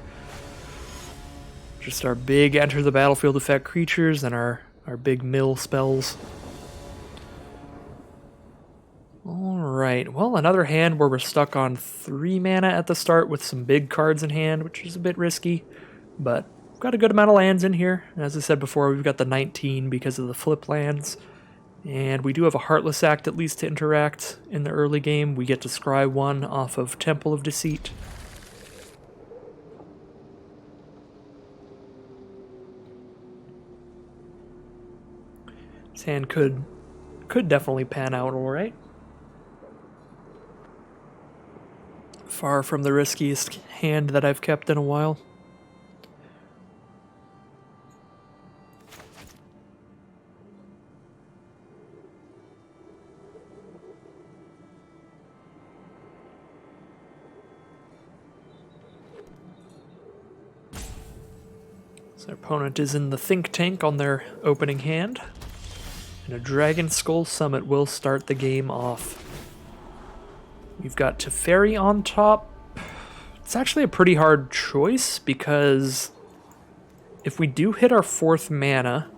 Just our big enter the battlefield effect creatures and our big mill spells. Alright, well, another hand where we're stuck on 3 mana at the start with some big cards in hand, which is a bit risky, but we've got a good amount of lands in here. As I said before, we've got the 19 because of the flip lands, and we do have a Heartless Act at least to interact in the early game. We get to scry 1 off of Temple of Deceit. This hand could definitely pan out alright. Far from the riskiest hand that I've kept in a while. So our opponent is in the think tank on their opening hand. And a Dragon Skull Summit will start the game off. We've got Teferi on top. It's actually a pretty hard choice because if we do hit our 4th mana,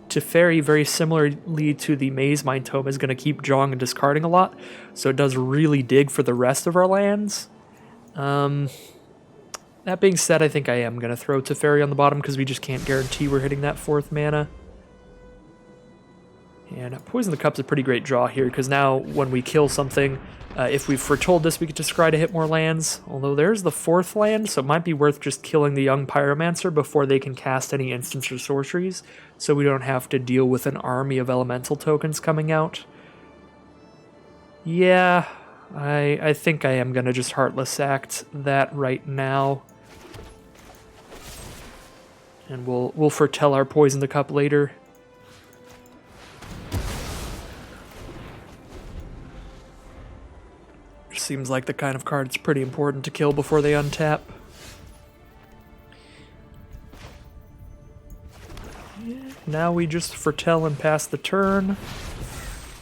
Teferi, very similarly to the Maze Mind Tome, is going to keep drawing and discarding a lot, so it does really dig for the rest of our lands. That being said, I think I am going to throw Teferi on the bottom because we just can't guarantee we're hitting that 4th mana. And Poison the Cup's a pretty great draw here because now when we kill something, If we foretold this, we could just scry to hit more lands. Although there's the 4th land, so it might be worth just killing the young Pyromancer before they can cast any instants or sorceries, so we don't have to deal with an army of elemental tokens coming out. Yeah, I think I am going to just Heartless Act that right now. And we'll foretell our Poison the Cup later. Seems like the kind of card it's pretty important to kill before they untap. Now we just foretell and pass the turn.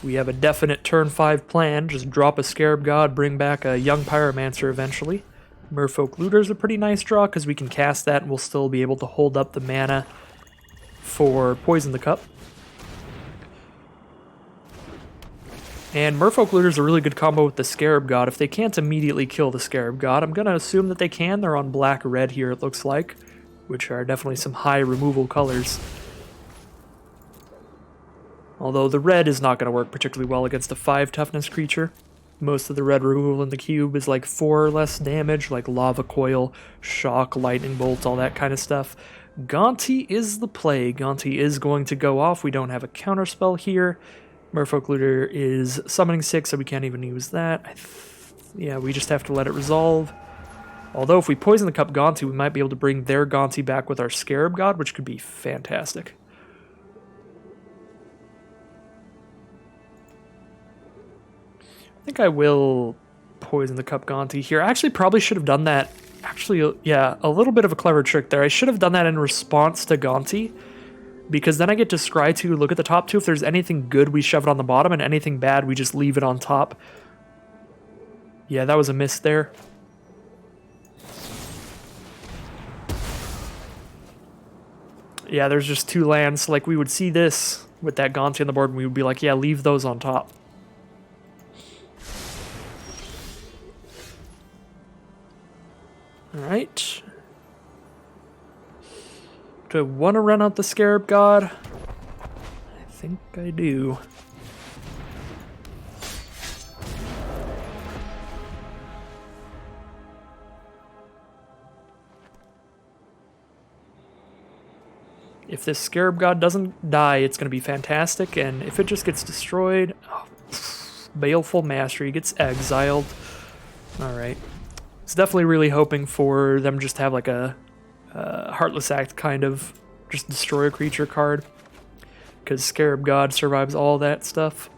We have a definite turn 5 plan. Just drop a Scarab God, bring back a young Pyromancer eventually. Merfolk Looter is a pretty nice draw because we can cast that and we'll still be able to hold up the mana for Poison the Cup. And Merfolk Looter is a really good combo with the Scarab God. If they can't immediately kill the Scarab God, I'm going to assume that they can. They're on black-red here, it looks like, which are definitely some high removal colors. Although the red is not going to work particularly well against a 5 toughness creature. Most of the red removal in the cube is like 4 or less damage, like Lava Coil, Shock, Lightning Bolt, all that kind of stuff. Gonti is the play. Gonti is going to go off. We don't have a counterspell here. Merfolk Looter is summoning 6, so we can't even use that. Yeah, we just have to let it resolve. Although if we Poison the Cup Gonti, we might be able to bring their Gonti back with our Scarab God, which could be fantastic. I think I will Poison the Cup Gonti here. I actually probably should have done that. Actually, yeah, a little bit of a clever trick there. I should have done that in response to Gonti, because then I get to scry to look at the top 2. If there's anything good, we shove it on the bottom, and anything bad, we just leave it on top. Yeah, that was a miss there. Yeah, there's just 2 lands. Like, we would see this with that Gonti on the board, and we would be like, yeah, leave those on top. Alright. Do I want to run out the Scarab God? I think I do. If this Scarab God doesn't die, it's going to be fantastic, and if it just gets destroyed, oh, Baleful Mastery gets exiled. Alright. I was definitely really hoping for them just to have like a Heartless Act kind of just destroy a creature card, because Scarab God survives all that stuff.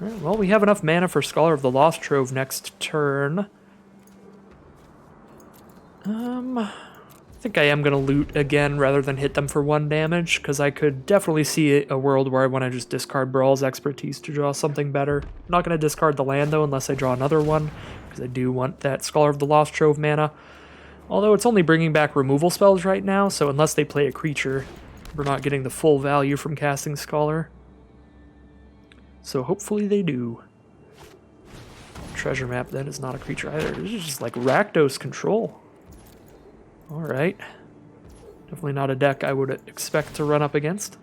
Alright, well, we have enough mana for Scholar of the Lost Trove next turn. I think I am going to loot again rather than hit them for 1 damage, because I could definitely see a world where I want to just discard Brawl's Expertise to draw something better. I'm not going to discard the land, though, unless I draw another one, because I do want that Scholar of the Lost Trove mana. Although it's only bringing back removal spells right now, so unless they play a creature, we're not getting the full value from casting Scholar. So hopefully they do. Treasure Map, that is not a creature either. This is just like Rakdos Control. Alright. Definitely not a deck I would expect to run up against.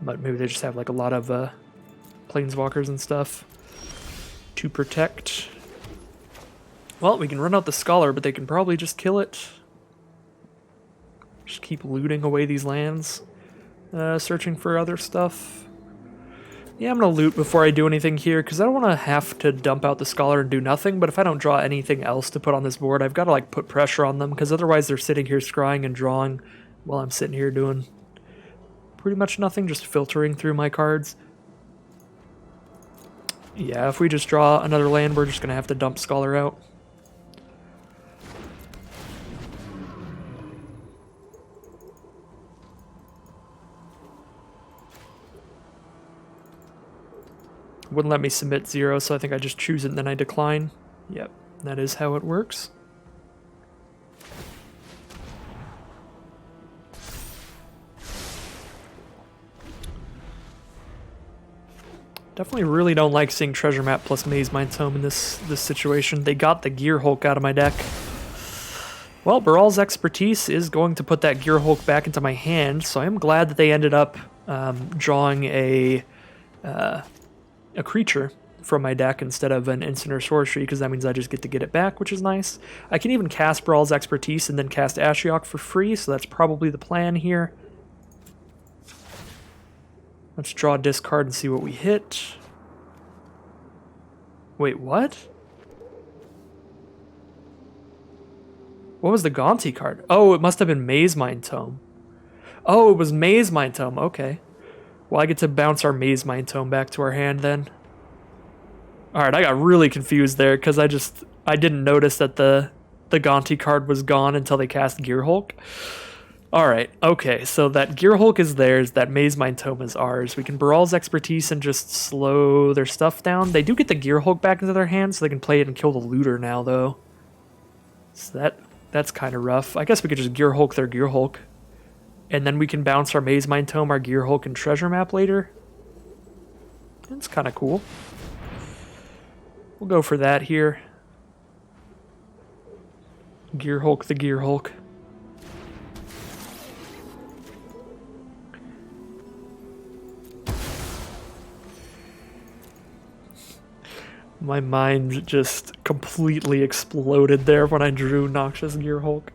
But maybe they just have like a lot of planeswalkers and stuff to protect. Well, we can run out the Scholar, but they can probably just kill it. Just keep looting away these lands. Searching for other stuff. Yeah, I'm going to loot before I do anything here, because I don't want to have to dump out the Scholar and do nothing, but if I don't draw anything else to put on this board, I've got to like put pressure on them, because otherwise they're sitting here scrying and drawing while I'm sitting here doing pretty much nothing, just filtering through my cards. Yeah, if we just draw another land, we're just going to have to dump Scholar out. Wouldn't let me submit 0, so I think I just choose it and then I decline. Yep, that is how it works. Definitely really don't like seeing Treasure Map plus Maze Mind Tome in this situation. They got the Gear Hulk out of my deck. Well, Baral's Expertise is going to put that Gear Hulk back into my hand, so I am glad that they ended up drawing a creature from my deck instead of an instant or sorcery, because that means I just get to get it back, which is nice. I can even cast Brawl's Expertise and then cast Ashiok for free, so that's probably the plan here. Let's draw a discard and see what we hit. Wait, what? What was the Gaunty card? Oh, it must have been Maze Mind Tome. Oh, it was Maze Mind Tome. Okay. Well, I get to bounce our Maze Mind Tome back to our hand then. Alright, I got really confused there because I didn't notice that the Gaunty card was gone until they cast Gear Hulk. Alright, okay, so that Gear Hulk is theirs, that Maze Mind Tome is ours. We can Brawl's Expertise and just slow their stuff down. They do get the Gear Hulk back into their hands, so they can play it and kill the looter now, though. So that's kind of rough. I guess we could just Gear Hulk their Gear Hulk. And then we can bounce our Maze Mind Tome, our Gear Hulk, and Treasure Map later. That's kind of cool. We'll go for that here. Gear Hulk the Gear Hulk. My mind just completely exploded there when I drew Noxious Gear Hulk.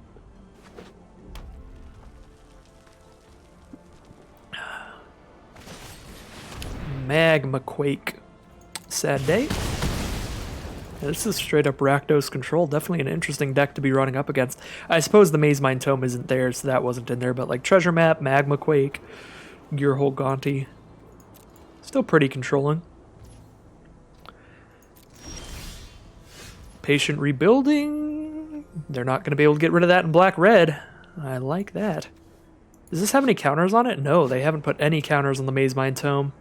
Magma Quake. Sad day. Yeah, this is straight up Rakdos control. Definitely an interesting deck to be running up against. I suppose the Maze Mind Tome isn't there, so that wasn't in there, but like Treasure Map, Magma Quake, Gear Hulk Gaunty. Still pretty controlling. Patient Rebuilding. They're not going to be able to get rid of that in black-red. I like that. Does this have any counters on it? No, they haven't put any counters on the Maze Mind Tome.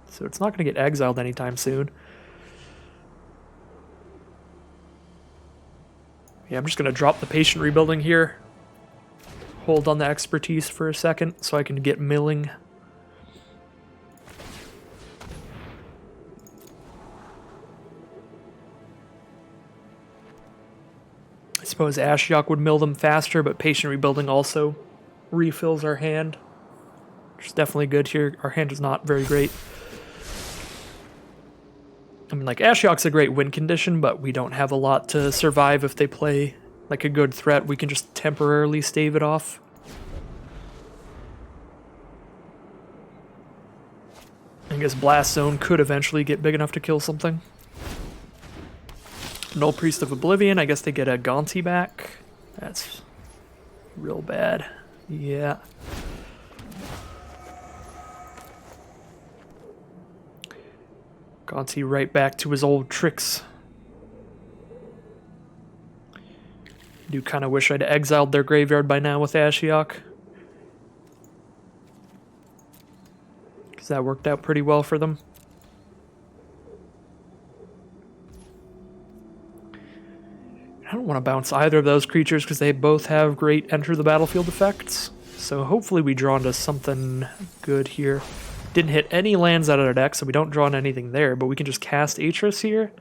So it's not going to get exiled anytime soon. Yeah, I'm just going to drop the Patient Rebuilding here. Hold on the Expertise for a second so I can get milling. I suppose Ashiok would mill them faster, but Patient Rebuilding also refills our hand, which is definitely good here. Our hand is not very great. I mean, like, Ashiok's a great win condition, but we don't have a lot to survive if they play, like, a good threat. We can just temporarily stave it off. I guess Blast Zone could eventually get big enough to kill something. Null Priest of Oblivion, I guess they get a Gaunty back. That's real bad. Yeah. Gaunty right back to his old tricks. Do kind of wish I'd exiled their graveyard by now with Ashiok, because that worked out pretty well for them. I don't want to bounce either of those creatures because they both have great enter the battlefield effects. So hopefully we draw into something good here. Didn't hit any lands out of our deck, so we don't draw into anything there, but we can just cast Atris here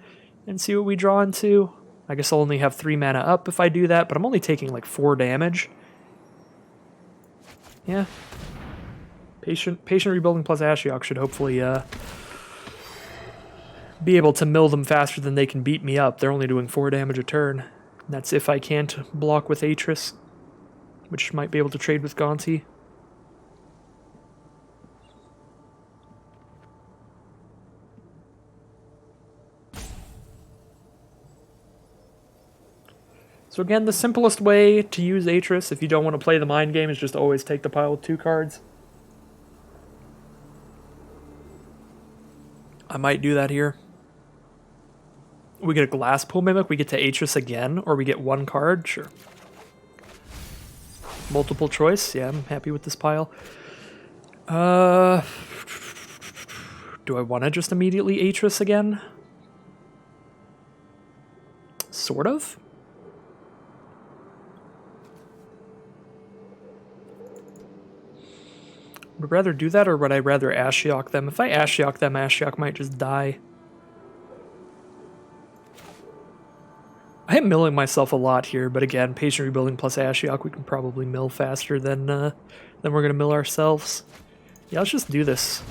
and see what we draw into. I guess I'll only have 3 mana up if I do that, but I'm only taking like 4 damage. Yeah. Patient Rebuilding plus Ashiok should hopefully be able to mill them faster than they can beat me up. They're only doing 4 damage a turn. And that's if I can't block with Atris, which might be able to trade with Gaunty. So again, the simplest way to use Atris if you don't want to play the mind game is just always take the pile with 2 cards. I might do that here. We get a Glasspool Mimic, we get to Atris again, or we get 1 card, sure. Multiple choice, yeah, I'm happy with this pile. Do I want to just immediately Atris again? Sort of. Would I rather do that, or would I rather Ashiok them? If I Ashiok them, Ashiok might just die. I am milling myself a lot here, but again, Patient Rebuilding plus Ashiok, we can probably mill faster than we're going to mill ourselves. Yeah, let's just do this.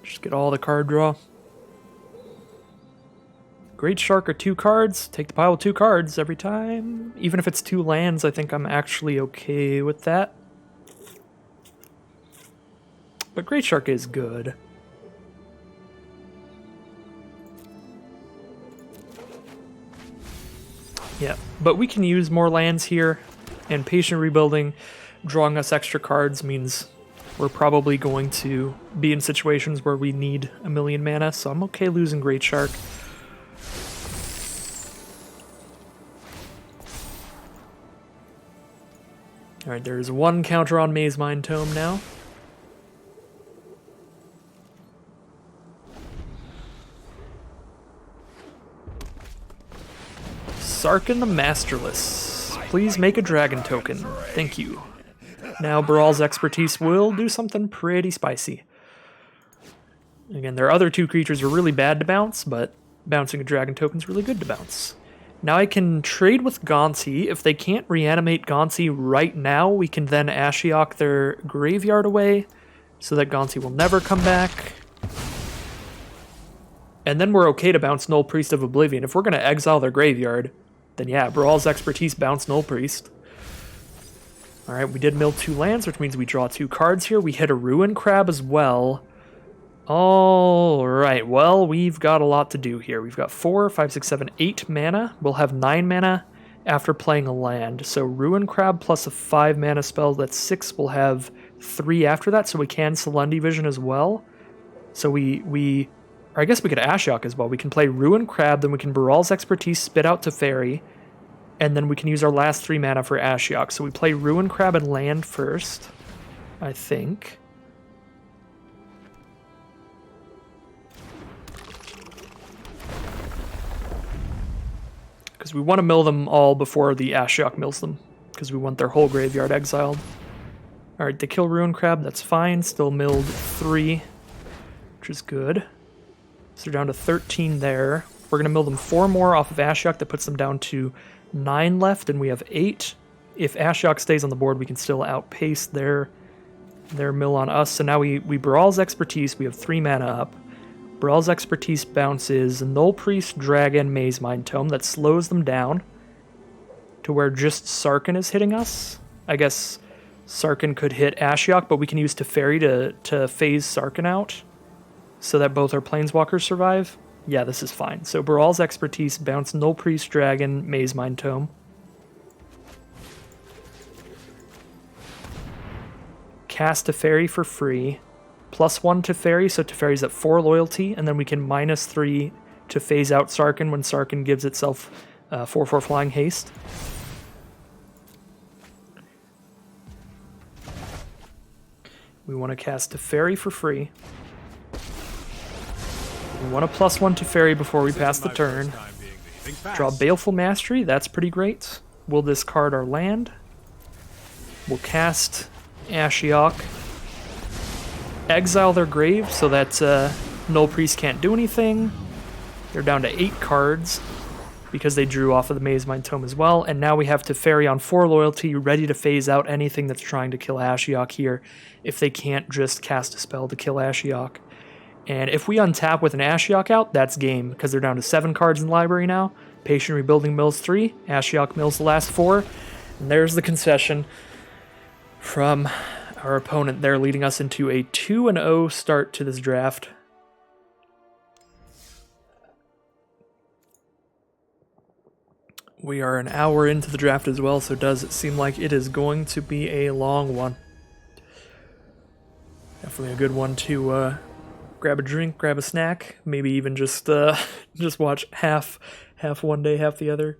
Just get all the card draw. Great Shark are 2 cards. Take the pile with 2 cards every time. Even if it's 2 lands, I think I'm actually okay with that. But Great Shark is good. Yeah, but we can use more lands here, and Patient Rebuilding, drawing us extra cards means we're probably going to be in situations where we need a million mana, so I'm okay losing Great Shark. Alright, there's 1 counter on Maze Mind Tome now. Sarkhan the Masterless. Please make a dragon token. Thank you. Now Baral's Expertise will do something pretty spicy. Again, their other 2 creatures are really bad to bounce, but bouncing a dragon token is really good to bounce. Now I can trade with Gonsi. If they can't reanimate Gonsi right now, we can then Ashiok their graveyard away so that Gonsi will never come back. And then we're okay to bounce Null Priest of Oblivion. If we're going to exile their graveyard, then yeah, Brawl's Expertise bounce Null Priest. Alright, we did mill 2 lands, which means we draw 2 cards here. We hit a Ruin Crab as well. Alright, well, we've got a lot to do here. We've got 4, 5, 6, 7, 8 mana. We'll have 9 mana after playing a land. So Ruin Crab plus a 5 mana spell, that's 6. We'll have 3 after that, so we can Selendi Vision as well. So or I guess we could Ashiok as well. We can play Ruin Crab, then we can Baral's Expertise, spit out Teferi, and then we can use our last 3 mana for Ashiok. So we play Ruin Crab and land first, I think. Because we want to mill them all before the Ashiok mills them, because we want their whole graveyard exiled. Alright, they kill Ruin Crab, that's fine. Still milled 3, which is good. So they're down to 13 there. We're going to mill them 4 more off of Ashiok. That puts them down to 9 left, and we have 8. If Ashiok stays on the board, we can still outpace their mill on us. So now we Baral's Expertise. We have 3 mana up. Baral's Expertise bounces Null Priest, Dragon, Maze Mind Tome. That slows them down to where just Sarkhan is hitting us. I guess Sarkhan could hit Ashiok, but we can use Teferi to phase Sarkhan out so that both our Planeswalkers survive. Yeah, this is fine. So Baral's Expertise, bounce Null Priest, Dragon, Maze Mind Tome. Cast Teferi for free. +1 Teferi, so Teferi's at 4 loyalty, and then we can -3 to phase out Sarkhan when Sarkhan gives itself 4/4 flying haste. We want to cast Teferi for free. We want to +1 Teferi before we pass the turn. Draw Baleful Mastery, that's pretty great. We'll discard our land. We'll cast Ashiok. Exile their grave so that Null Priest can't do anything. They're down to 8 cards because they drew off of the Maze Mind Tome as well. And now we have Teferi on 4 loyalty, ready to phase out anything that's trying to kill Ashiok here if they can't just cast a spell to kill Ashiok. And if we untap with an Ashiok out, that's game, because they're down to 7 cards in the library now. Patient Rebuilding mills 3, Ashiok mills the last 4. And there's the concession from our opponent there, leading us into a 2-0 start to this draft. We are an hour into the draft as well, so it does seem like it is going to be a long one. Definitely a good one to grab a drink, grab a snack, maybe even just watch half one day, half the other.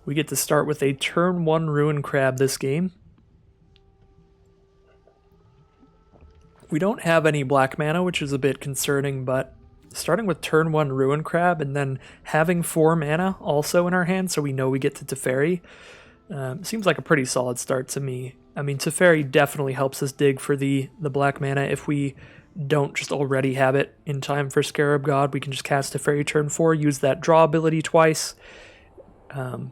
We get to start with a turn 1 Ruin Crab this game. We don't have any black mana, which is a bit concerning, but starting with turn 1 Ruin Crab and then having 4 mana also in our hand so we know we get to Teferi seems like a pretty solid start to me. I mean, Teferi definitely helps us dig for the black mana. If we don't just already have it in time for Scarab God, we can just cast Teferi turn 4, use that draw ability twice, and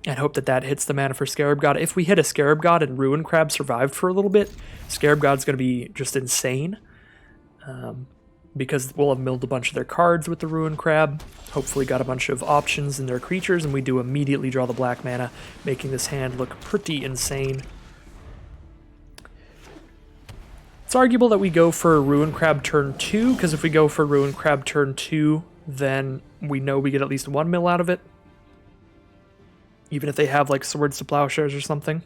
hope that that hits the mana for Scarab God. If we hit a Scarab God and Ruin Crab survived for a little bit, Scarab God's going to be just insane. Because we'll have milled a bunch of their cards with the Ruin Crab, hopefully got a bunch of options in their creatures, and we do immediately draw the black mana, making this hand look pretty insane. It's arguable that we go for Ruin Crab turn 2, because if we go for Ruin Crab turn 2, then we know we get at least 1 mill out of it. Even if they have like Swords to Plowshares or something.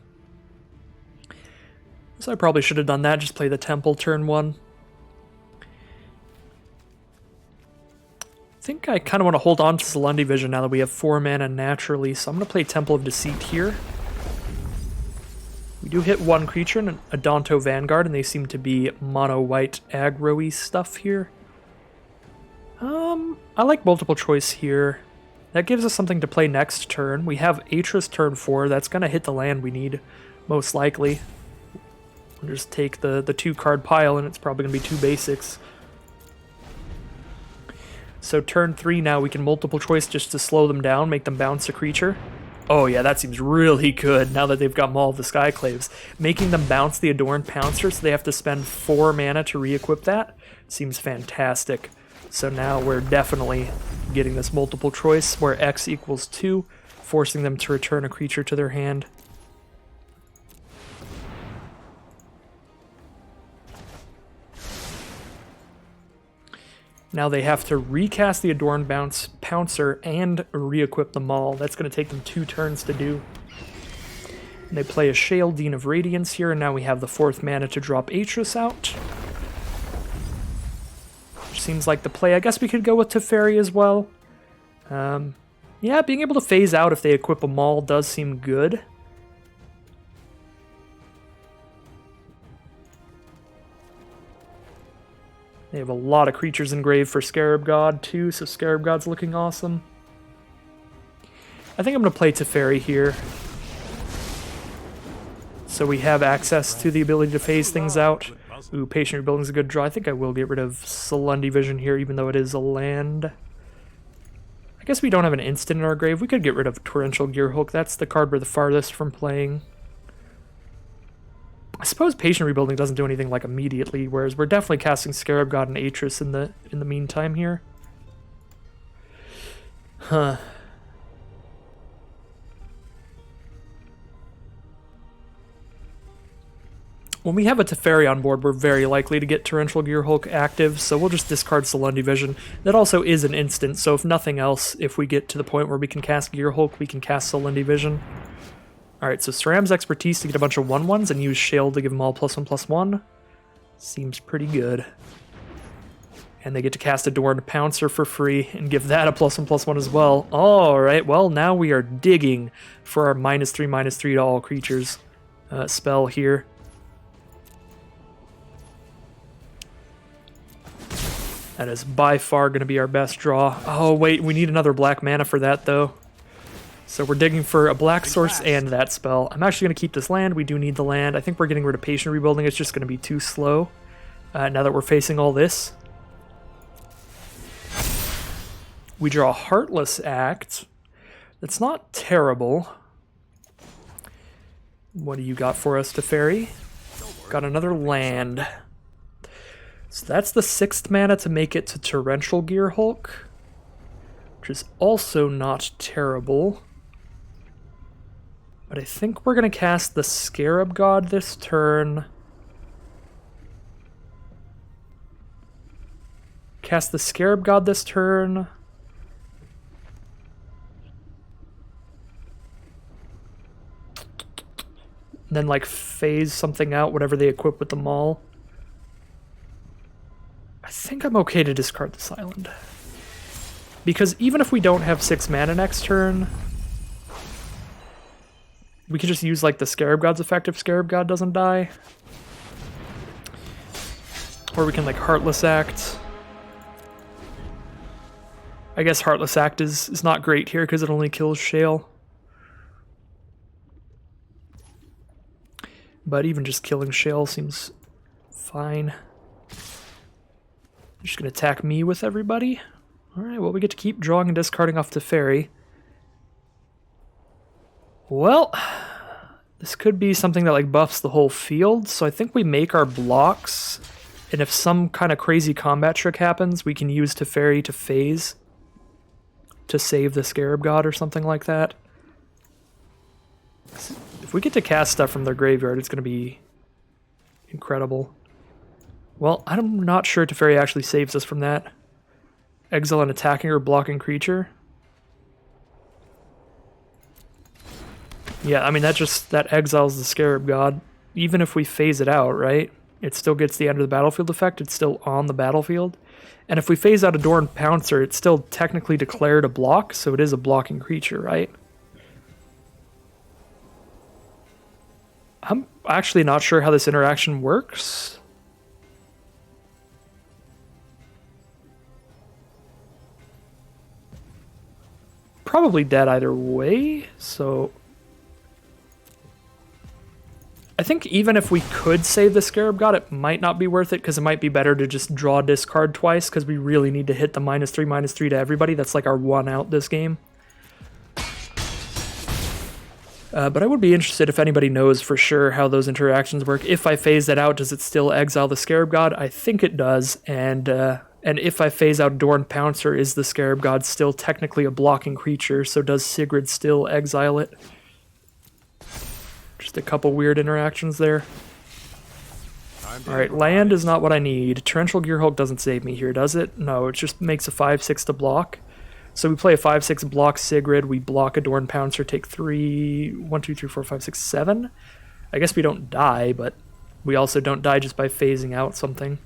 So I probably should have done that, just play the Temple turn 1. I think I kind of want to hold on to Salundi Vision now that we have 4 mana naturally, so I'm going to play Temple of Deceit here. We do hit 1 creature and a Danto Vanguard, and they seem to be mono-white aggro-y stuff here. I like multiple choice here. That gives us something to play next turn. We have Atris turn 4, that's going to hit the land we need, most likely. We'll just take the 2-card pile, and it's probably going to be 2 basics. So turn 3 now, we can multiple choice just to slow them down, make them bounce a creature. Oh yeah, that seems really good now that they've got Maul of the Skyclaves. Making them bounce the Adorned Pouncer so they have to spend 4 mana to re-equip that seems fantastic. So now we're definitely getting this multiple choice where X equals 2, forcing them to return a creature to their hand. Now they have to recast the Adorned Pouncer and re-equip the Maul. That's going to take them 2 turns to do. And they play a Shale Dean of Radiance here, and now we have the 4th mana to drop Atris out. Which seems like the play. I guess we could go with Teferi as well. Yeah, being able to phase out if they equip a Maul does seem good. They have a lot of creatures engraved for Scarab God too, so Scarab God's looking awesome. I think I'm going to play Teferi here. So we have access to the ability to phase things out. Ooh, Patient Rebuilding is a good draw. I think I will get rid of Salundi Vision here, even though it is a land. I guess we don't have an instant in our grave. We could get rid of Torrential Gearhook. That's the card we're the farthest from playing. I suppose Patient Rebuilding doesn't do anything like immediately, whereas we're definitely casting Scarab God and Atris in the meantime here. Huh. When we have a Teferi on board, we're very likely to get Torrential Gearhulk active, so we'll just discard Salundi Vision. That also is an instant, so if nothing else, if we get to the point where we can cast Gearhulk, we can cast Salundi Vision. Alright, so Saram's Expertise to get a bunch of 1/1s and use Shale to give them all +1/+1. Seems pretty good. And they get to cast Adorned Pouncer for free and give that a +1/+1 as well. Alright, well now we are digging for our -3/-3 to all creatures spell here. That is by far going to be our best draw. Oh wait, we need another black mana for that though. So we're digging for a black source and that spell. I'm actually going to keep this land. We do need the land. I think we're getting rid of Patient Rebuilding. It's just going to be too slow now that we're facing all this. We draw Heartless Act. That's not terrible. What do you got for us, Teferi? Got another land. So that's the 6th mana to make it to Torrential Gearhulk, which is also not terrible. But I think we're going to cast the Scarab God this turn. Cast the Scarab God this turn. And then like phase something out, whatever they equip with the Maul. I think I'm okay to discard this island. Because even if we don't have 6 mana next turn, we could just use like the Scarab God's effect if Scarab God doesn't die. Or we can like Heartless Act. I guess Heartless Act is not great here because it only kills Shale. but even just killing Shale seems fine. They're just gonna attack me with everybody. Alright, well we get to keep drawing and discarding off Teferi. Well, this could be something that like buffs the whole field, so I think we make our blocks, and if some kind of crazy combat trick happens, we can use Teferi to phase to save the Scarab God or something like that. If we get to cast stuff from their graveyard, it's going to be incredible. Well, I'm not sure Teferi actually saves us from that. Exile an attacking or blocking creature. Yeah, I mean, that exiles the Scarab God. Even if we phase it out, right? It still gets the end of the battlefield effect. It's still on the battlefield. And if we phase out Adorned Pouncer, it's still technically declared a block, so it is a blocking creature, right? I'm actually not sure how this interaction works. Probably dead either way, so I think even if we could save the Scarab God, it might not be worth it, because it might be better to just draw discard twice, because we really need to hit the -3/-3 to everybody. That's like our one out this game. But I would be interested if anybody knows for sure how those interactions work. If I phase that out, does it still exile the Scarab God? I think it does, and if I phase out Adorned Pouncer, is the Scarab God still technically a blocking creature, so does Sigrid still exile it? Just a couple weird interactions there. Alright, land is not what I need. Torrential Gearhulk doesn't save me here, does it? No, it just makes a 5/6 to block. So we play a 5/6 block Sigrid, we block Adorned Pouncer, take 3, 1, 2, 3, 4, 5, 6, 7. I guess we don't die, but we also don't die just by phasing out something.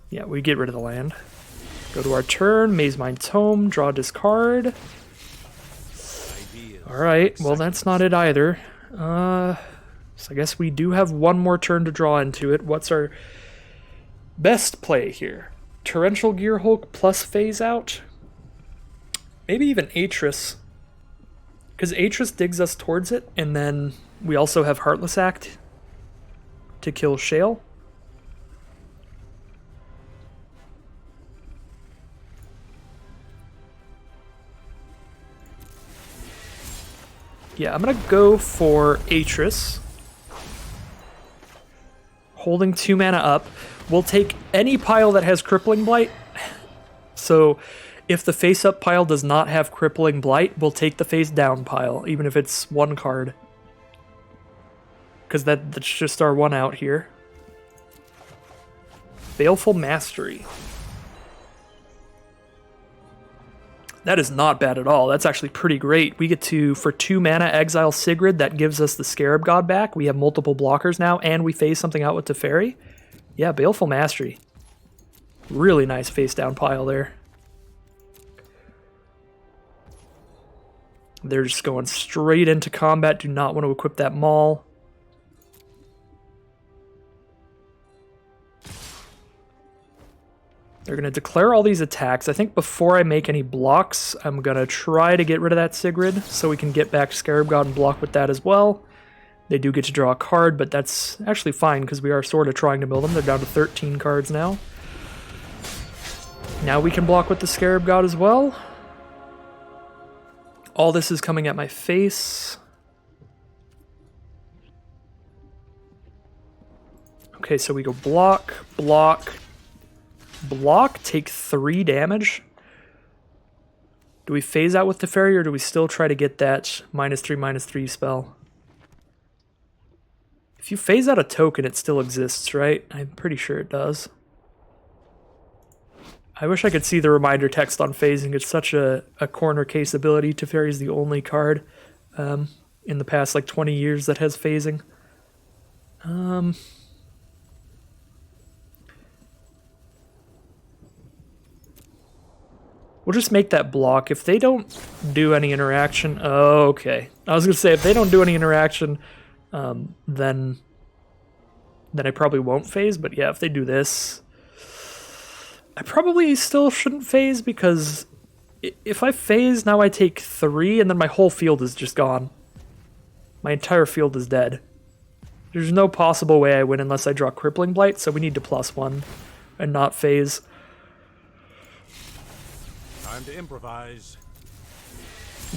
Yeah, we get rid of the land. Go to our turn, Maze Mine Tome, draw discard. Alright, well that's not it either. So I guess we do have one more turn to draw into it. What's our best play here? Torrential Gearhulk plus phase out? Maybe even Atris. Because Atris digs us towards it, and then we also have Heartless Act to kill Shale. Yeah, I'm going to go for Atris. Holding 2 mana up. We'll take any pile that has Crippling Blight. So if the face-up pile does not have Crippling Blight, we'll take the face-down pile, even if it's one card. Because that's just our one out here. Baleful Mastery. That is not bad at all. That's actually pretty great. We get to, for 2 mana, exile Sigrid. That gives us the Scarab God back. We have multiple blockers now, and we phase something out with Teferi. Yeah, Baleful Mastery. Really nice face-down pile there. They're just going straight into combat. Do not want to equip that Maul. They're going to declare all these attacks. I think before I make any blocks, I'm going to try to get rid of that Sigrid so we can get back Scarab God and block with that as well. They do get to draw a card, but that's actually fine because we are sort of trying to mill them. They're down to 13 cards now. Now we can block with the Scarab God as well. All this is coming at my face. Okay, so we go block, block, block, take 3 damage. Do we phase out with Teferi, or do we still try to get that -3/-3 spell? If you phase out a token, it still exists, right? I'm pretty sure it does. I wish I could see the reminder text on phasing. It's such a corner case ability. Teferi is the only card in the past like 20 years that has phasing. We'll just make that block. If they don't do any interaction... Oh, okay. I was going to say, if they don't do any interaction, then I probably won't phase. But yeah, if they do this... I probably still shouldn't phase, because if I phase, now I take 3, and then my whole field is just gone. My entire field is dead. There's no possible way I win unless I draw Crippling Blight, so we need to +1 and not phase. Time to improvise.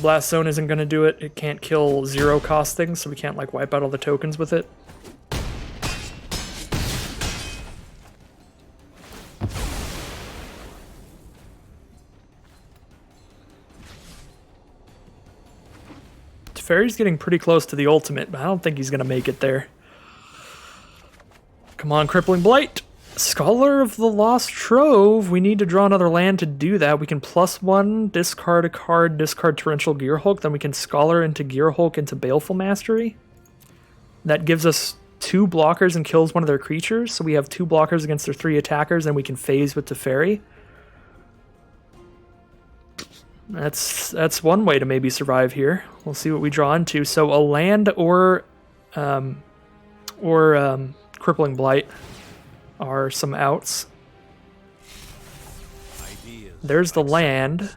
Blast Zone isn't going to do it. It can't kill 0 cost things, so we can't like wipe out all the tokens with it. Teferi's getting pretty close to the ultimate, but I don't think he's going to make it there. Come on, Crippling Blight! Scholar of the Lost Trove. We need to draw another land to do that. We can +1, discard a card, discard Torrential Gearhulk, then we can Scholar into Gearhulk into Baleful Mastery. That gives us 2 blockers and kills one of their creatures, so we have 2 blockers against their 3 attackers, and we can phase with Teferi. That's one way to maybe survive here. We'll see what we draw into. So a land or Crippling Blight are some outs. There's the land.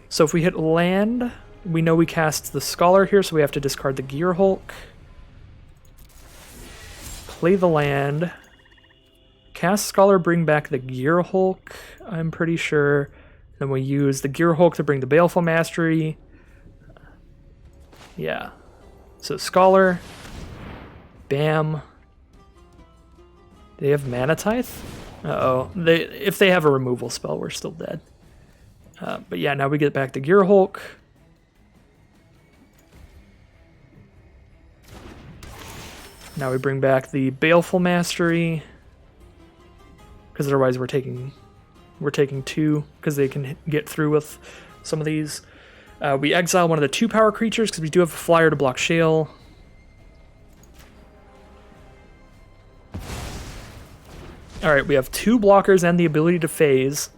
So if we hit land, we know we cast the Scholar here, so we have to discard the Gearhulk. Play the land. Cast Scholar, bring back the Gearhulk, I'm pretty sure. Then we use the Gearhulk to bring the Baleful Mastery. Yeah. So Scholar. Bam. They have Mana Tithe? Uh-oh. If they have a removal spell, we're still dead. But yeah, now we get back to Gearhulk. Now we bring back the Baleful Mastery. Because otherwise we're taking 2, because they can get through with some of these. We exile one of the 2-power creatures, because we do have a flyer to block Shale. Alright, we have 2 blockers and the ability to phase.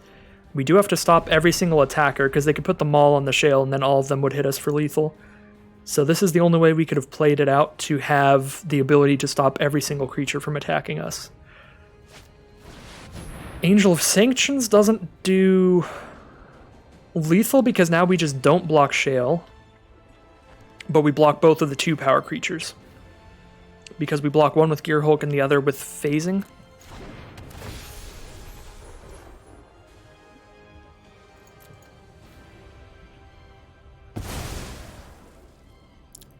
We do have to stop every single attacker, because they could put the Maul on the Shale, and then all of them would hit us for lethal. So this is the only way we could have played it out, to have the ability to stop every single creature from attacking us. Angel of Sanctions doesn't do lethal, because now we just don't block Shale, but we block both of the 2-power creatures. Because we block one with Gearhulk and the other with phasing.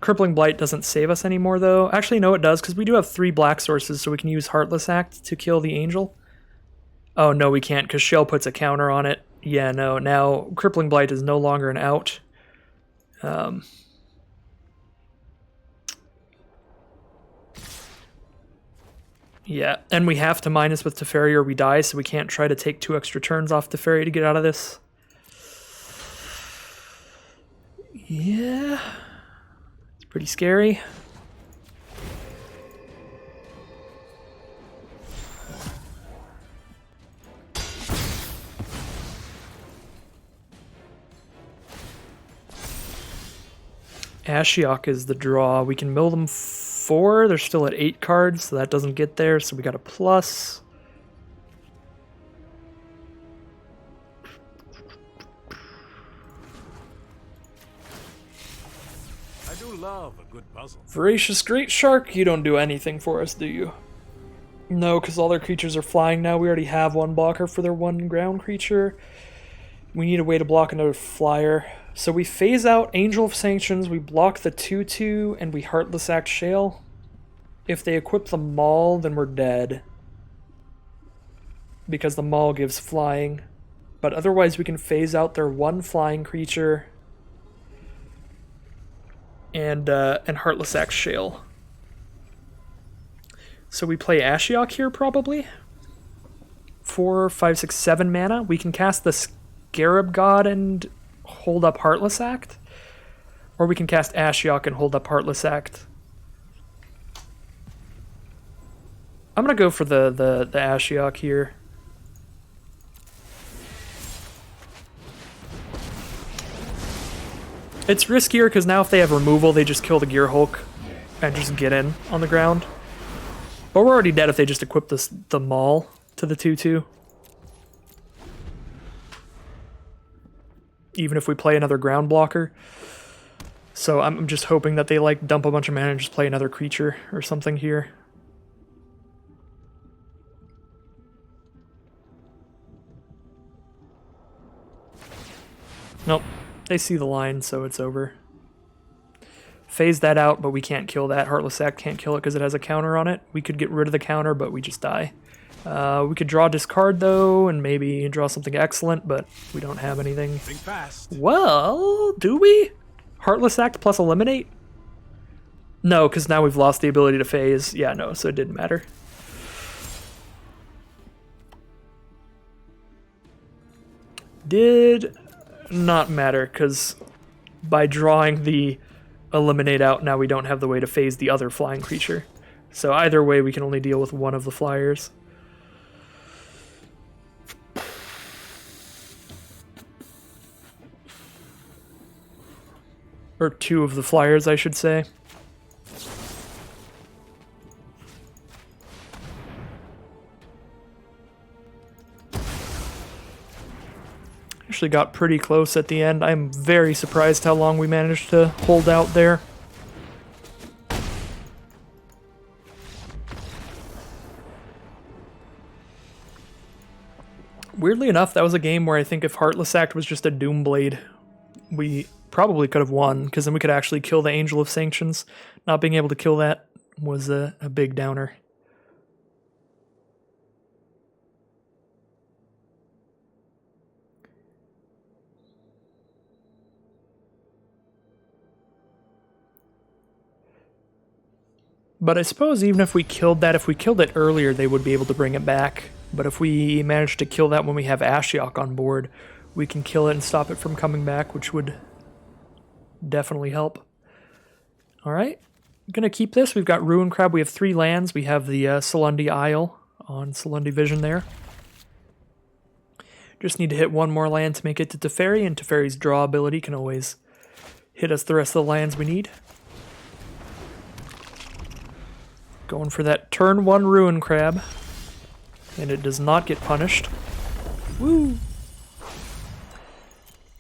Crippling Blight doesn't save us anymore, though. Actually, no, it does, because we do have 3 black sources, so we can use Heartless Act to kill the Angel. Oh, no, we can't, because Shell puts a counter on it. Yeah, no, now Crippling Blight is no longer an out. Yeah, and we have to minus with Teferi or we die, so we can't try to take 2 extra turns off Teferi to get out of this. Yeah. It's pretty scary. Ashiok is the draw. We can mill them 4. They're still at 8 cards, so that doesn't get there. So we got a plus. I do love a good puzzle. Voracious Great Shark, you don't do anything for us, do you? No, because all their creatures are flying now. We already have 1 blocker for their 1 ground creature. We need a way to block another flyer. So we phase out Angel of Sanctions, we block the 2/2, and we Heartless Act Shale. If they equip the Maul, then we're dead. Because the Maul gives flying. But otherwise we can phase out their 1 flying creature and Heartless Act Shale. So we play Ashiok here, probably. 4, 5, 6, 7 mana. We can cast the Scarab God and hold up Heartless Act. Or we can cast Ashiok and hold up Heartless Act. I'm going to go for the Ashiok here. It's riskier because now if they have removal, they just kill the Gearhulk and just get in on the ground. But we're already dead if they just equip the Maul to the 2/2. Even if we play another ground blocker. So I'm just hoping that they like dump a bunch of mana and just play another creature or something here. Nope. They see the line, so it's over. Phase that out, but we can't kill that. Heartless Act can't kill it because it has a counter on it. We could get rid of the counter, but we just die. We could draw discard, though, and maybe draw something excellent, but we don't have anything. Think fast. Well, do we? Heartless Act plus Eliminate? No, because now we've lost the ability to phase. Yeah, no, so it didn't matter. Did not matter, because by drawing the Eliminate out, now we don't have the way to phase the other flying creature. So either way, we can only deal with one of the flyers. Or two of the flyers, I should say. Actually got pretty close at the end. I'm very surprised how long we managed to hold out there. Weirdly enough, that was a game where I think if Heartless Act was just a Doomblade, we probably could have won, because then we could actually kill the Angel of Sanctions. Not being able to kill that was a big downer. But I suppose even if we killed that, if we killed it earlier, they would be able to bring it back. But if we manage to kill that when we have Ashiok on board, we can kill it and stop it from coming back, which would definitely help. Alright, gonna keep this. We've got Ruin Crab, we have 3 lands. We have the Salundi Isle on Salundi Vision there. Just need to hit one more land to make it to Teferi, and Teferi's draw ability can always hit us the rest of the lands we need. Going for that turn 1 Ruin Crab. And it does not get punished. Woo!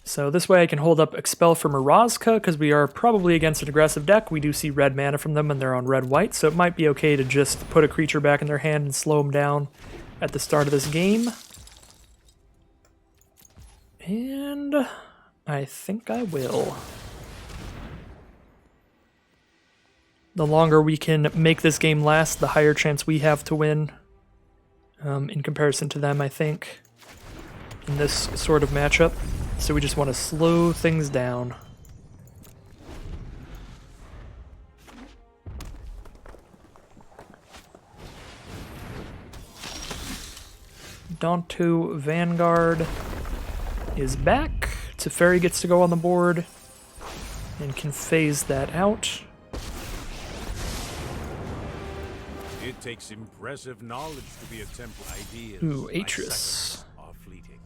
So this way I can hold up Expel for Mirazka, because we are probably against an aggressive deck. We do see red mana from them and they're on red-white, so it might be okay to just put a creature back in their hand and slow them down at the start of this game. And I think I will. The longer we can make this game last, the higher chance we have to win. In comparison to them, I think, in this sort of matchup. So we just want to slow things down. Danto Vanguard is back. Teferi gets to go on the board and can phase that out. It takes impressive knowledge to be a temple. Ideas. Ooh, by Atris. seconds are fleeting.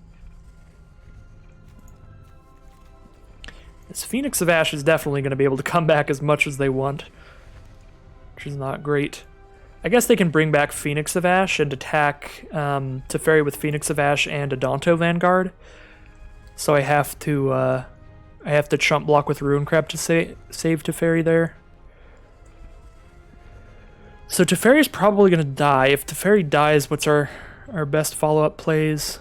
This Phoenix of Ash is definitely going to be able to come back as much as they want, which is not great. I guess they can bring back Phoenix of Ash and attack Teferi with Phoenix of Ash and a Danto Vanguard. So I have to chump block with Ruin Crab to save Teferi there. So Teferi is probably going to die. If Teferi dies, what's our best follow-up plays?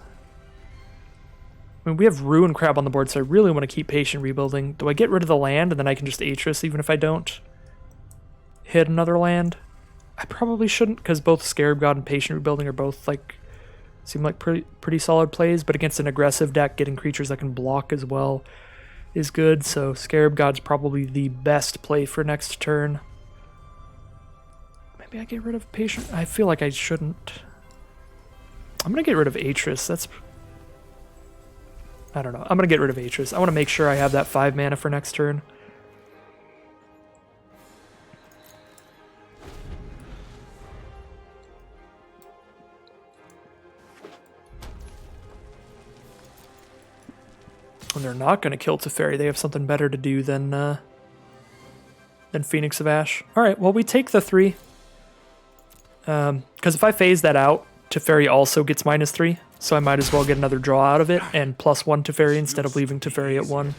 I mean, we have Ruin Crab on the board, so I really want to keep Patient Rebuilding. Do I get rid of the land and then I can just Atris even if I don't hit another land? I probably shouldn't, because both Scarab God and Patient Rebuilding are both seem like pretty solid plays, but against an aggressive deck, getting creatures that can block as well is good, so Scarab God's probably the best play for next turn. Maybe I get rid of Patient. I feel like I shouldn't. I'm going to get rid of Atris. I don't know. I'm going to get rid of Atris. I want to make sure I have that 5 mana for next turn. And they're not going to kill Teferi. They have something better to do than Phoenix of Ash. Alright, well, we take the 3. Because if I phase that out, Teferi also gets -3, so I might as well get another draw out of it, and +1 Teferi instead of leaving Teferi at 1.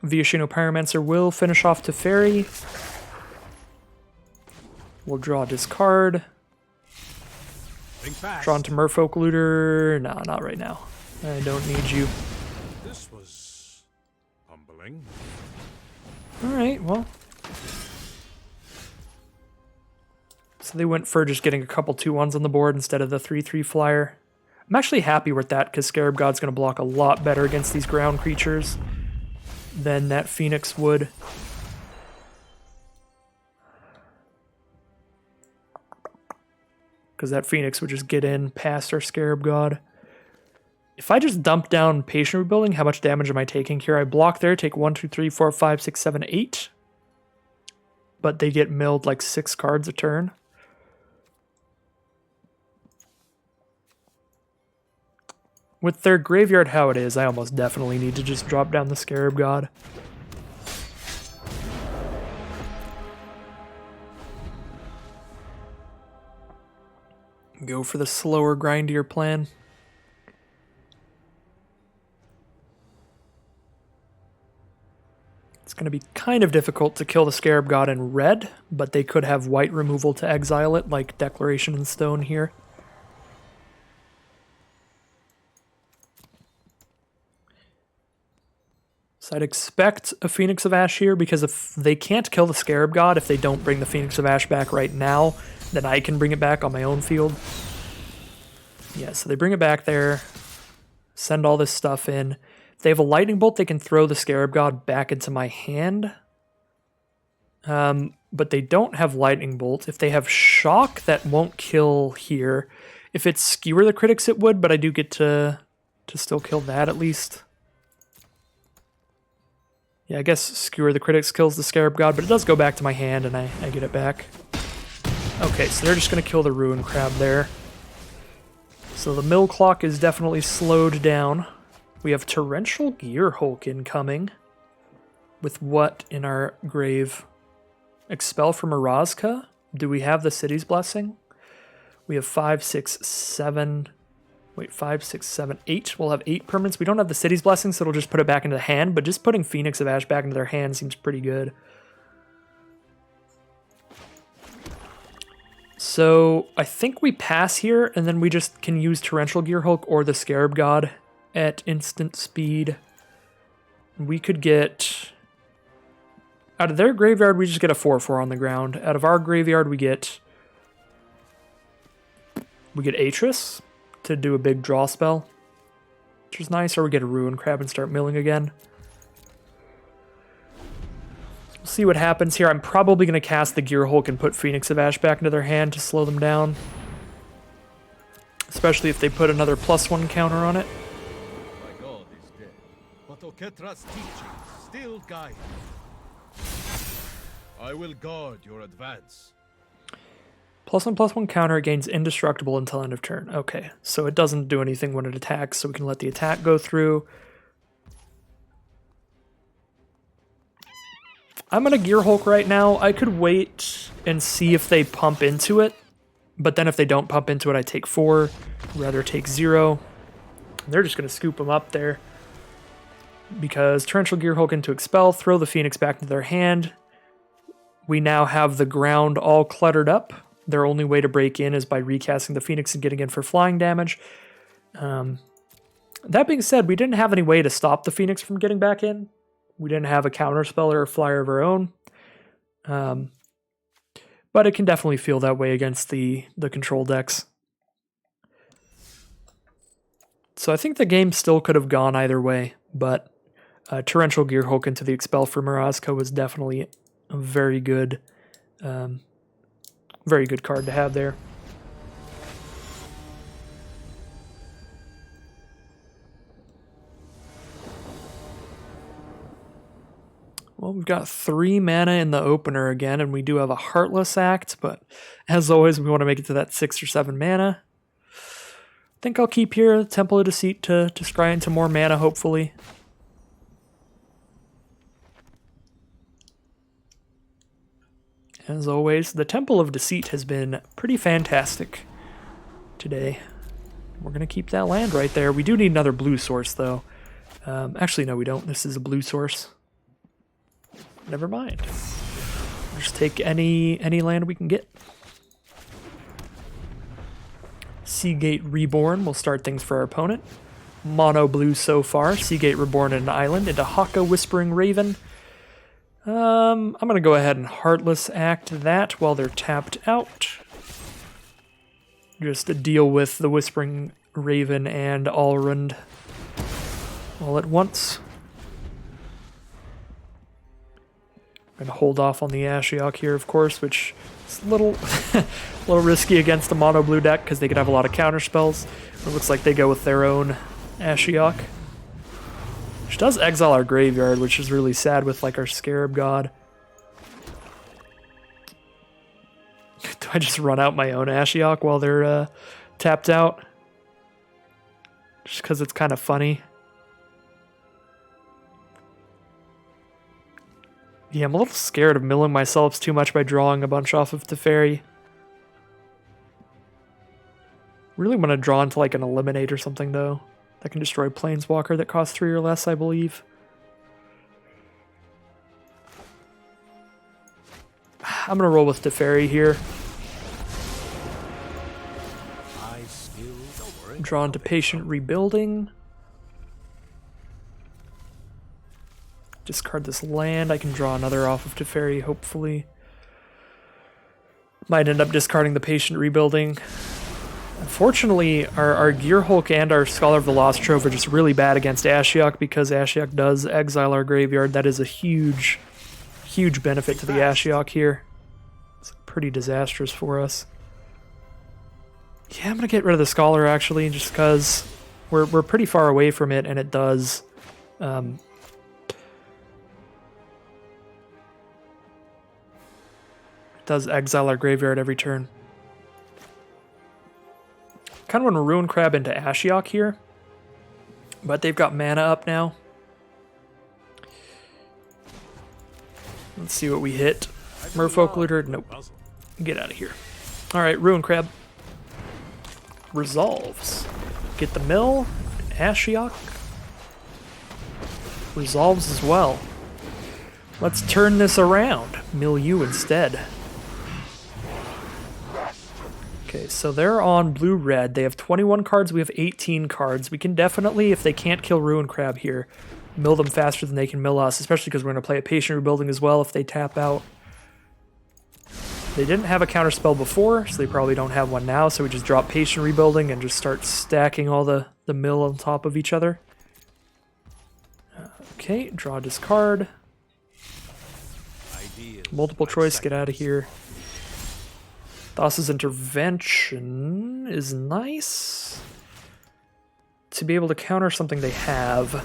Viashino Pyromancer will finish off Teferi. We'll draw discard. Think fast. Draw into Merfolk Looter. Nah, not right now. I don't need you. This was humbling. Alright, well. So they went for just getting a couple 2/1s on the board instead of the 3/3 flyer. I'm actually happy with that because Scarab God's going to block a lot better against these ground creatures than that Phoenix would. Because that Phoenix would just get in past our Scarab God. If I just dump down Patient Rebuilding, how much damage am I taking here? I block there, take 1, 2, 3, 4, 5, 6, 7, 8. But they get milled like 6 cards a turn. With their graveyard how it is, I almost definitely need to just drop down the Scarab God. Go for the slower, grindier plan. It's going to be kind of difficult to kill the Scarab God in red, but they could have white removal to exile it, like Declaration in Stone here. So I'd expect a Phoenix of Ash here, because if they can't kill the Scarab God, if they don't bring the Phoenix of Ash back right now, then I can bring it back on my own field. Yeah, so they bring it back there, send all this stuff in. If they have a Lightning Bolt, they can throw the Scarab God back into my hand. But they don't have Lightning Bolt. If they have Shock, that won't kill here. If it's Skewer the Critics, it would, but I do get to still kill that at least. Yeah, I guess Skewer the Critics kills the Scarab God, but it does go back to my hand and I get it back. Okay, so they're just going to kill the Ruin Crab there. So the mill clock is definitely slowed down. We have Torrential Gearhulk incoming. With what in our grave? Expel from Mirazka? Do we have the City's Blessing? We have 5, 6, 7... Wait, 5, 6, 7, 8. We'll have 8 permanents. We don't have the City's Blessing, so it'll just put it back into the hand, but just putting Phoenix of Ash back into their hand seems pretty good. So I think we pass here, and then we just can use Torrential Gearhulk or the Scarab God at instant speed. We could get... Out of their graveyard, we just get a 4/4 on the ground. Out of our graveyard, we get Atris to do a big draw spell, which is nice, or we get a Ruin Crab and start milling again. We'll see what happens here. I'm probably going to cast the Gearhulk and put Phoenix of Ash back into their hand to slow them down. Especially if they put another +1 counter on it. My god is dead, but Oketra's teachings still guide. I will guard your advance. +1/+1 counter, gains indestructible until end of turn. Okay, so it doesn't do anything when it attacks, so we can let the attack go through. I'm going to Gearhulk right now. I could wait and see if they pump into it, but then if they don't pump into it, I take 4. I'd rather take 0. They're just going to scoop them up there. Because Torrential Gearhulk into Expel, throw the Phoenix back into their hand. We now have the ground all cluttered up. Their only way to break in is by recasting the Phoenix and getting in for flying damage. That being said, we didn't have any way to stop the Phoenix from getting back in. We didn't have a counterspell or a flyer of our own. But it can definitely feel that way against the control decks. So I think the game still could have gone either way, but Torrential Gearhulk into the Expel for Mirazka was definitely a very good card to have there. Well, we've got 3 mana in the opener again, and we do have a Heartless Act, but as always, we want to make it to that 6 or 7 mana. I think I'll keep here Temple of Deceit to scry into more mana, hopefully. As always, the Temple of Deceit has been pretty fantastic today. We're going to keep that land right there. We do need another blue source, though. Actually, no, we don't. This is a blue source. never mind. Just take any land we can get. Seagate Reborn will start things for our opponent. Mono blue so far. Seagate Reborn in an island into Haka Whispering Raven. I'm gonna go ahead and Heartless Act that while they're tapped out. Just to deal with the Whispering Raven and Alrund all at once. I'm gonna hold off on the Ashiok here, of course, which is a little, a little risky against the mono blue deck because they could have a lot of counter spells. It looks like they go with their own Ashiok, which does exile our graveyard, which is really sad with like our Scarab God. Do I just run out my own Ashiok while they're tapped out? Just because it's kind of funny. Yeah, I'm a little scared of milling myself too much by drawing a bunch off of Teferi. Really want to draw into like an Eliminate or something though. That can destroy Planeswalker that costs 3 or less, I believe. I'm going to roll with Teferi here. Draw into Patient Rebuilding. Discard this land. I can draw another off of Teferi, hopefully. Might end up discarding the Patient Rebuilding. Unfortunately, our Gear Hulk and our Scholar of the Lost Trove are just really bad against Ashiok because Ashiok does exile our graveyard. That is a huge, huge benefit to the Ashiok here. It's pretty disastrous for us. Yeah, I'm going to get rid of the Scholar actually, just because we're pretty far away from it and it does... it does exile our graveyard every turn. Kind of want to Ruin Crab into Ashiok here, but they've got mana up now. Let's see what we hit. Merfolk Looter, nope. Get out of here. Alright, Ruin Crab. Resolves. Get the mill. Ashiok. Resolves as well. Let's turn this around. Mill you instead. Okay, so they're on blue-red. They have 21 cards, we have 18 cards. We can definitely, if they can't kill Ruin Crab here, mill them faster than they can mill us, especially because we're going to play a Patient Rebuilding as well if they tap out. They didn't have a counterspell before, so they probably don't have one now, so we just drop Patient Rebuilding and just start stacking all the mill on top of each other. Okay, draw, discard. Multiple choice, get out of here. Thassa's Intervention is nice to be able to counter something they have.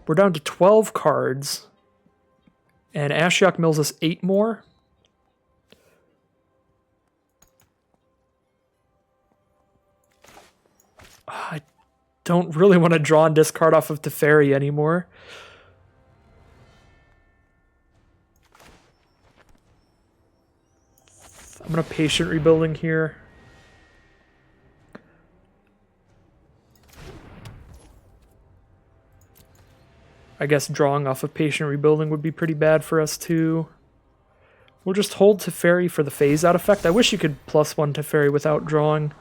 We're down to 12 cards, and Ashiok mills us 8 more. I don't really want to draw and discard off of Teferi anymore. I'm going to Patient Rebuilding here. I guess drawing off of Patient Rebuilding would be pretty bad for us too. We'll just hold Teferi for the phase out effect. I wish you could +1 Teferi without drawing,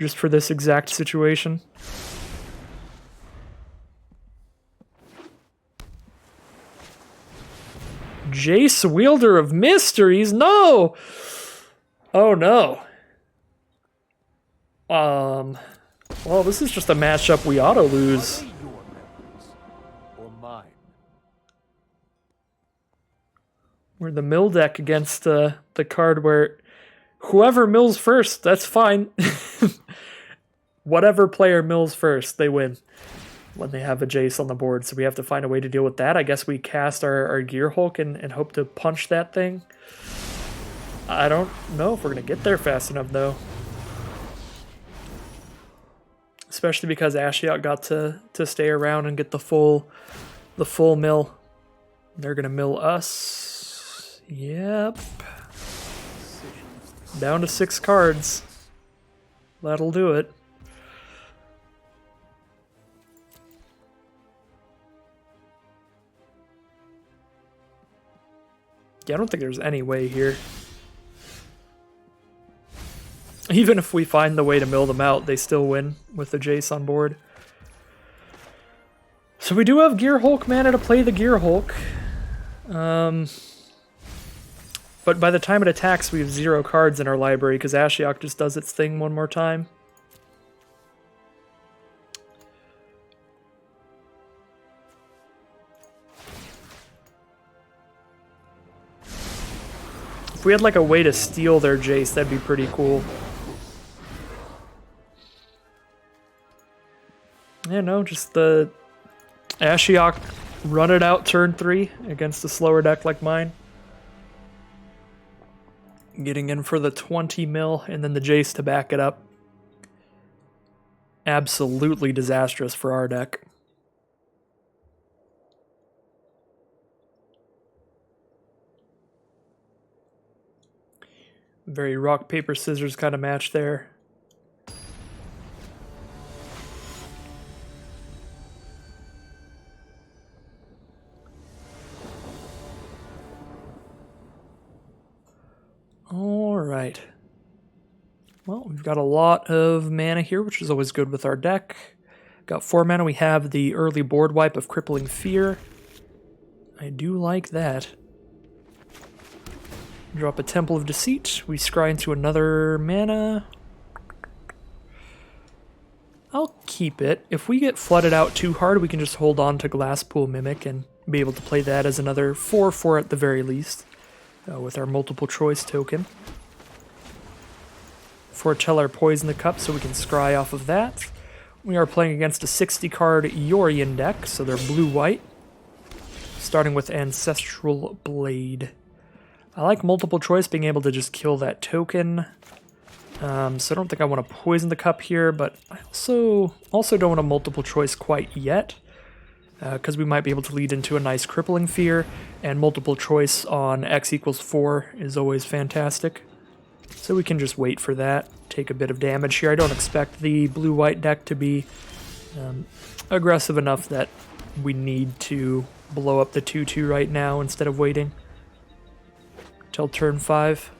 just for this exact situation. Jace, Wielder of Mysteries, no! Oh no. Well, this is just a matchup we auto lose. We're the mill deck against the card where whoever mills first, that's fine. Whatever player mills first, they win when they have a Jace on the board. So we have to find a way to deal with that. I guess we cast our Gear Hulk and hope to punch that thing. I don't know if we're going to get there fast enough, though. Especially because Ashiok got to stay around and get the full mill. They're going to mill us. Yep. Down to 6 cards. That'll do it. Yeah, I don't think there's any way here. Even if we find the way to mill them out, they still win with the Jace on board. So we do have Gear Hulk mana to play the Gear Hulk. But by the time it attacks, we have 0 cards in our library because Ashiok just does its thing one more time. If we had like a way to steal their Jace, that'd be pretty cool. Yeah, no, just the Ashiok run it out turn 3 against a slower deck like mine. Getting in for the 20 mil and then the Jace to back it up. Absolutely disastrous for our deck. Very rock, paper, scissors kind of match there. Alright. Well, we've got a lot of mana here, which is always good with our deck. Got 4 mana. We have the early board wipe of Crippling Fear. I do like that. Drop a Temple of Deceit. We scry into another mana. I'll keep it. If we get flooded out too hard, we can just hold on to Glasspool Mimic and be able to play that as another 4/4 at the very least. With our multiple choice token. Foretell our Poison the Cup so we can scry off of that. We are playing against a 60 card Yorion deck, so they're blue-white. Starting with Ancestral Blade. I like multiple choice being able to just kill that token. So I don't think I want to Poison the Cup here, but I also don't want to multiple choice quite yet. Because we might be able to lead into a nice Crippling Fear, and multiple choice on X equals 4 is always fantastic. So we can just wait for that, take a bit of damage here. I don't expect the blue-white deck to be aggressive enough that we need to blow up the 2/2 right now instead of waiting till turn 5.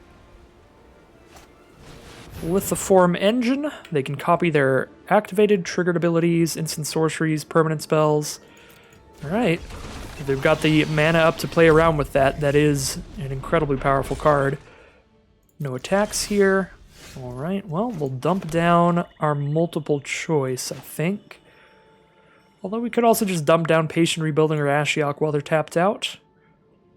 With the Form Engine, they can copy their activated, triggered abilities, instant sorceries, permanent spells. Alright, if they've got the mana up to play around with that. That is an incredibly powerful card. No attacks here. Alright, well, we'll dump down our multiple choice, I think. Although we could also just dump down Patient Rebuilding or Ashiok while they're tapped out.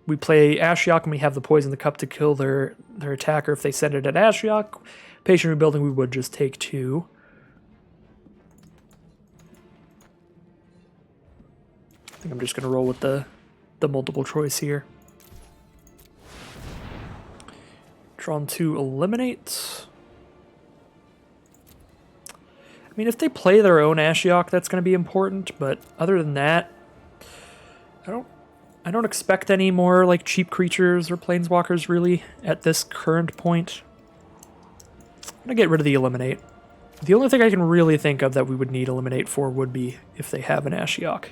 We play Ashiok and we have the Poison the Cup to kill their attacker if they send it at Ashiok. Patient Rebuilding, we would just take 2. I think I'm just going to roll with the multiple choice here. Drawn to eliminate. I mean, if they play their own Ashiok, that's going to be important, but other than that, I don't expect any more like cheap creatures or planeswalkers really at this current point. I'm going to get rid of the eliminate. The only thing I can really think of that we would need eliminate for would be if they have an Ashiok.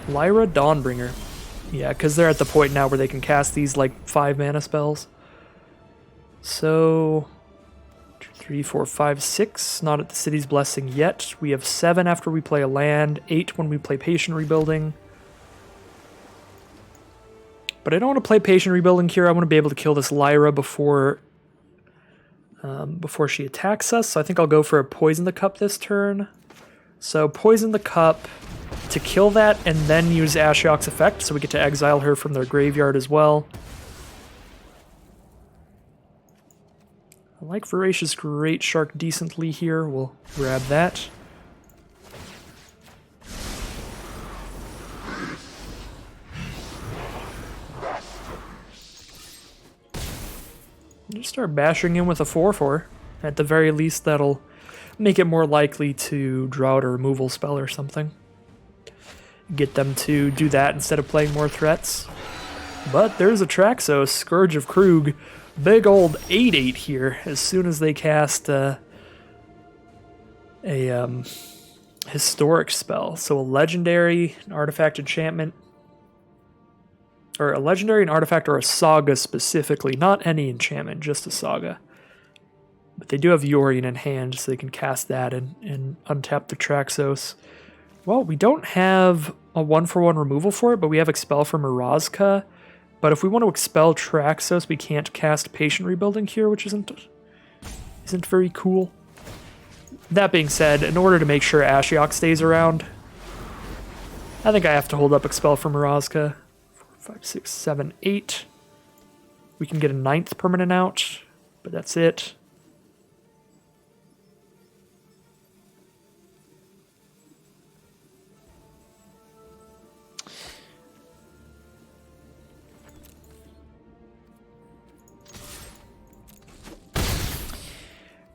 Lyra Dawnbringer. Yeah, because they're at the point now where they can cast these like 5 mana spells. So 2, 3, 4, 5, 6. Not at the City's Blessing yet. We have 7 after we play a land, 8 when we play Patient Rebuilding. But I don't want to play Patient Rebuilding here. I want to be able to kill this Lyra before she attacks us. So I think I'll go for a Poison the Cup this turn. So Poison the Cup to kill that, and then use Ashiok's effect, so we get to exile her from their graveyard as well. I like Voracious Great Shark decently here. We'll grab that. Just start bashing in with a 4/4. At the very least, that'll make it more likely to draw out a removal spell or something. Get them to do that instead of playing more threats. But there's a Traxos, Scourge of Krug. Big old 8/8 here as soon as they cast a historic spell. So a legendary, an artifact enchantment, or a legendary, an artifact, or a saga specifically. Not any enchantment, just a saga. But they do have Yorion in hand, so they can cast that and untap the Traxos. Well, we don't have a 1-for-1 removal for it, but we have Expel from Mirazka. But if we want to expel Traxos, we can't cast Patient Rebuilding here, which isn't very cool. That being said, in order to make sure Ashiok stays around, I think I have to hold up Expel from Mirazka. 4, 5, 6, 7, 8. We can get a 9th permanent out, but that's it.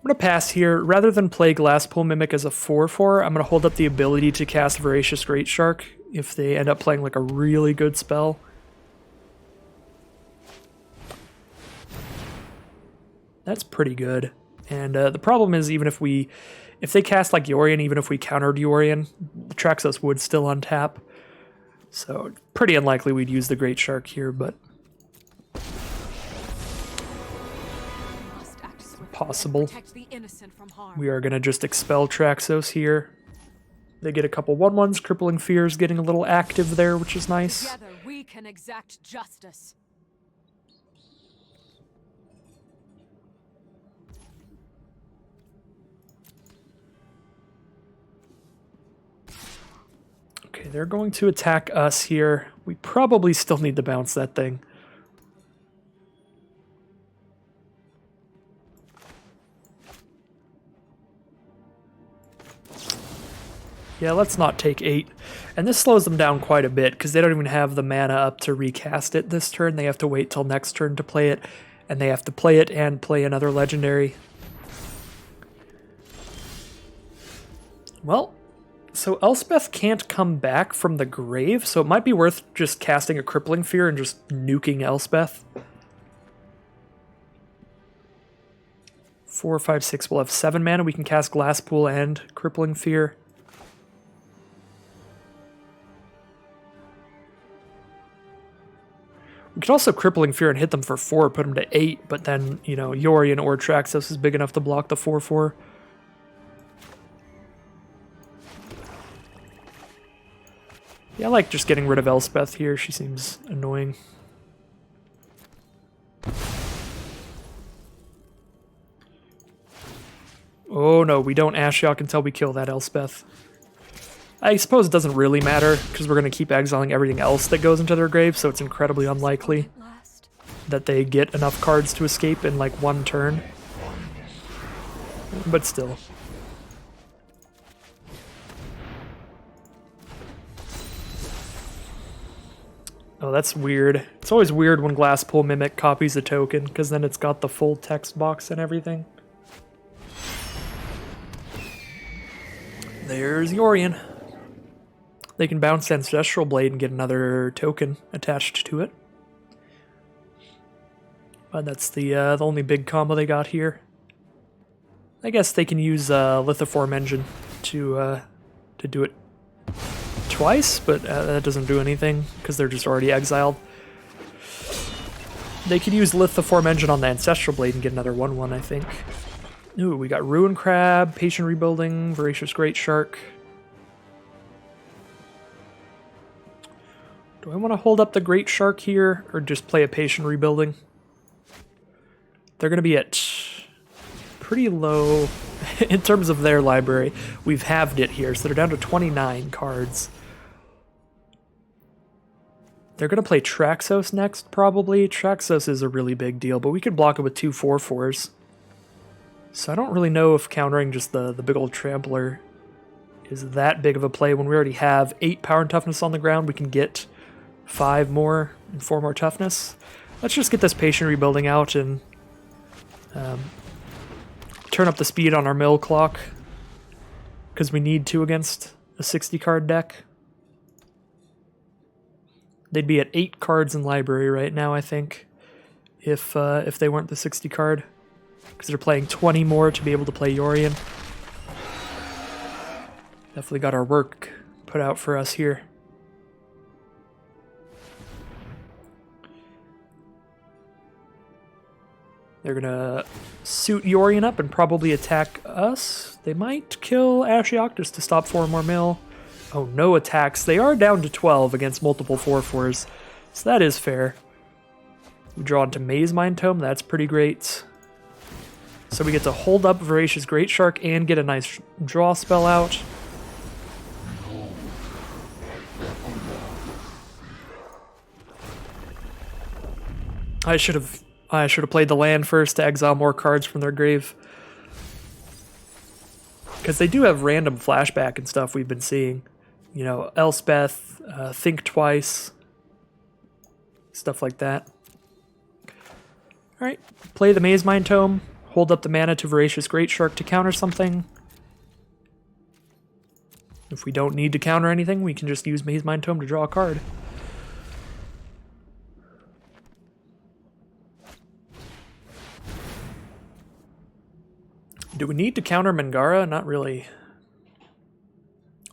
I'm going to pass here. Rather than play Glasspool Mimic as a 4/4, I'm going to hold up the ability to cast Voracious Great Shark if they end up playing like a really good spell. That's pretty good. And the problem is, even if they cast like Yorion, even if we countered Yorion, the Traxos would still untap. So pretty unlikely we'd use the Great Shark here, but possible. We are going to just expel Traxos here. They get a couple 1/1s. Crippling Fear is getting a little active there, which is nice. Together we can exact justice. Okay, they're going to attack us here. We probably still need to bounce that thing. Yeah, let's not take 8. And this slows them down quite a bit, because they don't even have the mana up to recast it this turn. They have to wait till next turn to play it, and they have to play it and play another legendary. Well, so Elspeth can't come back from the grave, so it might be worth just casting a Crippling Fear and just nuking Elspeth. 4, 5, 6, we'll have 7 mana. We can cast Glasspool and Crippling Fear. We could also Crippling Fear and hit them for 4, put them to 8, but then, you know, Yorion or Traxos is big enough to block the 4/4. Yeah, I like just getting rid of Elspeth here. She seems annoying. Oh no, we don't Ashiok until we kill that Elspeth. I suppose it doesn't really matter, because we're going to keep exiling everything else that goes into their grave, so it's incredibly unlikely that they get enough cards to escape in like one turn. But still. Oh, that's weird. It's always weird when Glasspool Mimic copies a token, because then it's got the full text box and everything. There's Yorion. They can bounce Ancestral Blade and get another token attached to it. But that's the only big combo they got here. I guess they can use Lithoform Engine to do it twice, but that doesn't do anything because they're just already exiled. They could use Lithoform Engine on the Ancestral Blade and get another 1/1, I think. Ooh, we got Ruin Crab, Patient Rebuilding, Voracious Great Shark. Do I want to hold up the Great Shark here, or just play a Patient Rebuilding? They're going to be at pretty low in terms of their library. We've halved it here, so they're down to 29 cards. They're going to play Traxos next, probably. Traxos is a really big deal, but we could block it with 2 4/4s. So I don't really know if countering just the big old Trampler is that big of a play when we already have 8 power and toughness on the ground. We can get 5 more and 4 more toughness. Let's just get this Patient Rebuilding out and turn up the speed on our mill clock, because we need to against a 60-card deck. They'd be at 8 cards in library right now, I think, if they weren't the 60-card, because they're playing 20 more to be able to play Yorion. Definitely got our work put out for us here. They're gonna suit Yorion up and probably attack us. They might kill Ashioctus to stop 4 more mil. Oh, no attacks. They are down to 12 against multiple 4/4s, so that is fair. We draw into Maze Mind Tome, that's pretty great. So we get to hold up Voracious Great Shark and get a nice draw spell out. I should have played the land first to exile more cards from their grave. Because they do have random flashback and stuff we've been seeing. You know, Elspeth, Think Twice, stuff like that. Alright, play the Maze Mind Tome, hold up the mana to Voracious Great Shark to counter something. If we don't need to counter anything, we can just use Maze Mind Tome to draw a card. Do we need to counter Mangara? Not really.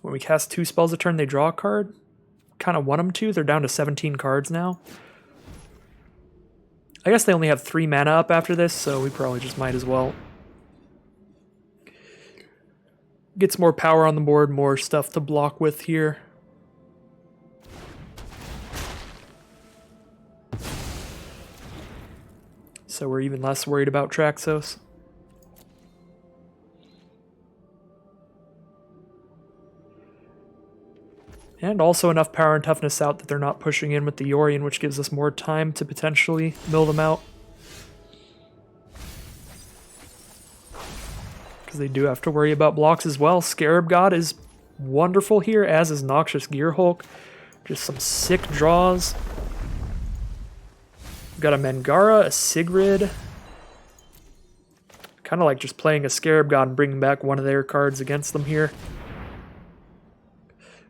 When we cast 2 spells a turn, they draw a card. Kind of want them to. They're down to 17 cards now. I guess they only have 3 mana up after this, so we probably just might as well. Gets more power on the board, more stuff to block with here. So we're even less worried about Traxos. And also enough power and toughness out that they're not pushing in with the Yorion, which gives us more time to potentially mill them out. Because they do have to worry about blocks as well. Scarab God is wonderful here, as is Noxious Gearhulk. Just some sick draws. We've got a Mangara, a Sigrid. Kind of like just playing a Scarab God and bringing back one of their cards against them here.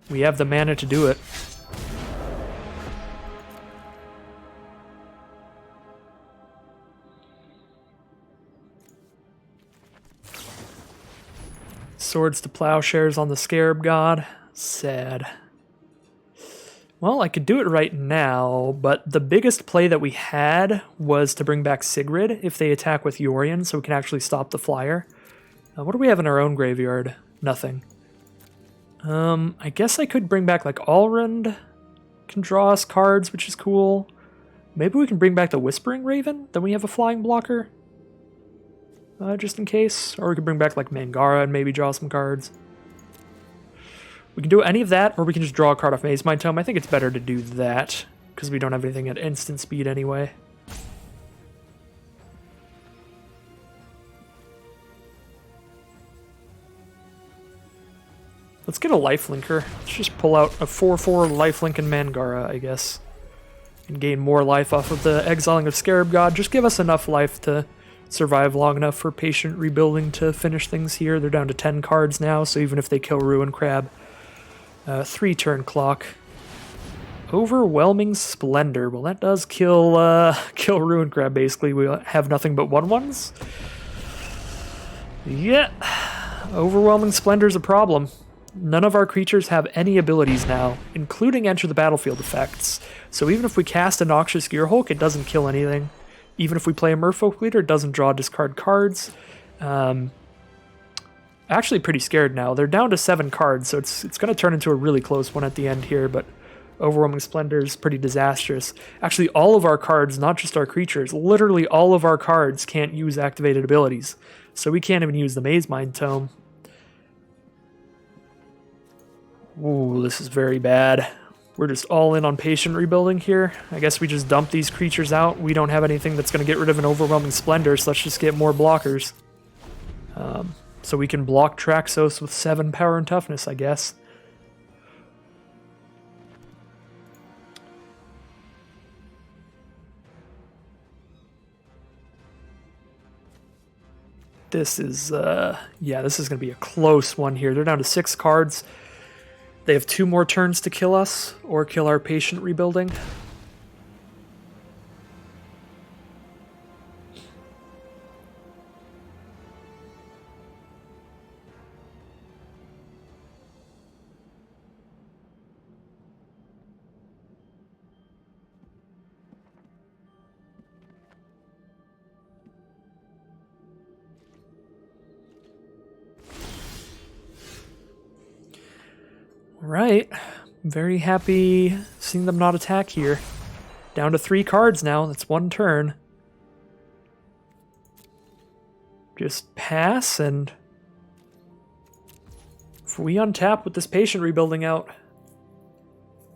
We have the mana to do it. Swords to Plowshares on the Scarab God. Sad. Well, I could do it right now, but the biggest play that we had was to bring back Sigrid if they attack with Yorion, so we can actually stop the flyer. What do we have in our own graveyard? Nothing. I guess I could bring back, like, Alrund can draw us cards, which is cool. Maybe we can bring back the Whispering Raven, then we have a flying blocker. Just in case. Or we could bring back, like, Mangara and maybe draw some cards. We can do any of that, or we can just draw a card off Maze Mind Tome. I think it's better to do that, because we don't have anything at instant speed anyway. Let's get a lifelinker. Let's just pull out a 4/4 lifelink and Mangara, I guess. And gain more life off of the exiling of Scarab God. Just give us enough life to survive long enough for patient rebuilding to finish things here. They're down to 10 cards now, so even if they kill Ruin Crab, 3-turn clock. Overwhelming Splendor. Well, that does kill kill Ruin Crab, basically. We have nothing but 1/1s. Yeah. Overwhelming Splendor is a problem. None of our creatures have any abilities now, including enter the battlefield effects. So even if we cast a Noxious Gearhulk, it doesn't kill anything. Even if we play a Merfolk Leader, it doesn't draw discard cards. Actually pretty scared now. They're down to 7 cards, so it's going to turn into a really close one at the end here, but Overwhelming Splendor is pretty disastrous. Actually, all of our cards, not just our creatures, literally all of our cards can't use activated abilities. So we can't even use the Maze Mind Tome. Ooh, this is very bad. We're just all in on patient rebuilding here. I guess we just dump these creatures out. We don't have anything that's going to get rid of an Overwhelming Splendor, so let's just get more blockers. So we can block Traxos with 7 power and toughness, I guess. This is, yeah, this is going to be a close one here. They're down to 6 cards. They have 2 more turns to kill us, or kill our patient rebuilding. Right. Very happy seeing them not attack here. Down to 3 cards now. That's 1 turn. Just pass, and if we untap with this patient rebuilding out,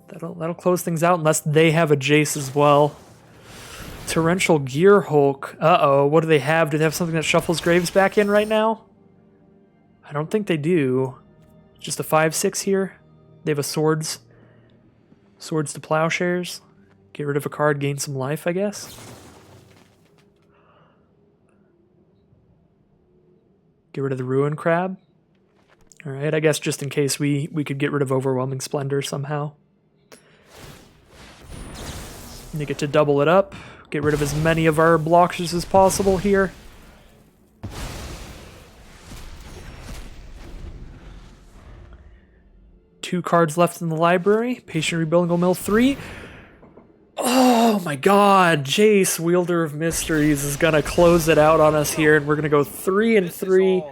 that'll close things out unless they have a Jace as well. Torrential Gear Hulk. Uh-oh, what do they have? Do they have something that shuffles graves back in right now? I don't think they do. Just a 5/6 here. They have a swords to plowshares. Get rid of a card, gain some life, I guess. Get rid of the Ruin Crab. Alright, I guess just in case we could get rid of Overwhelming Splendor somehow. They get to double it up. Get rid of as many of our blockers as possible here. Two cards left in the library. Patient Rebuilding will mill 3. Oh my god, Jace, Wielder of Mysteries, is gonna close it out on us here, and we're gonna go 3 and 3.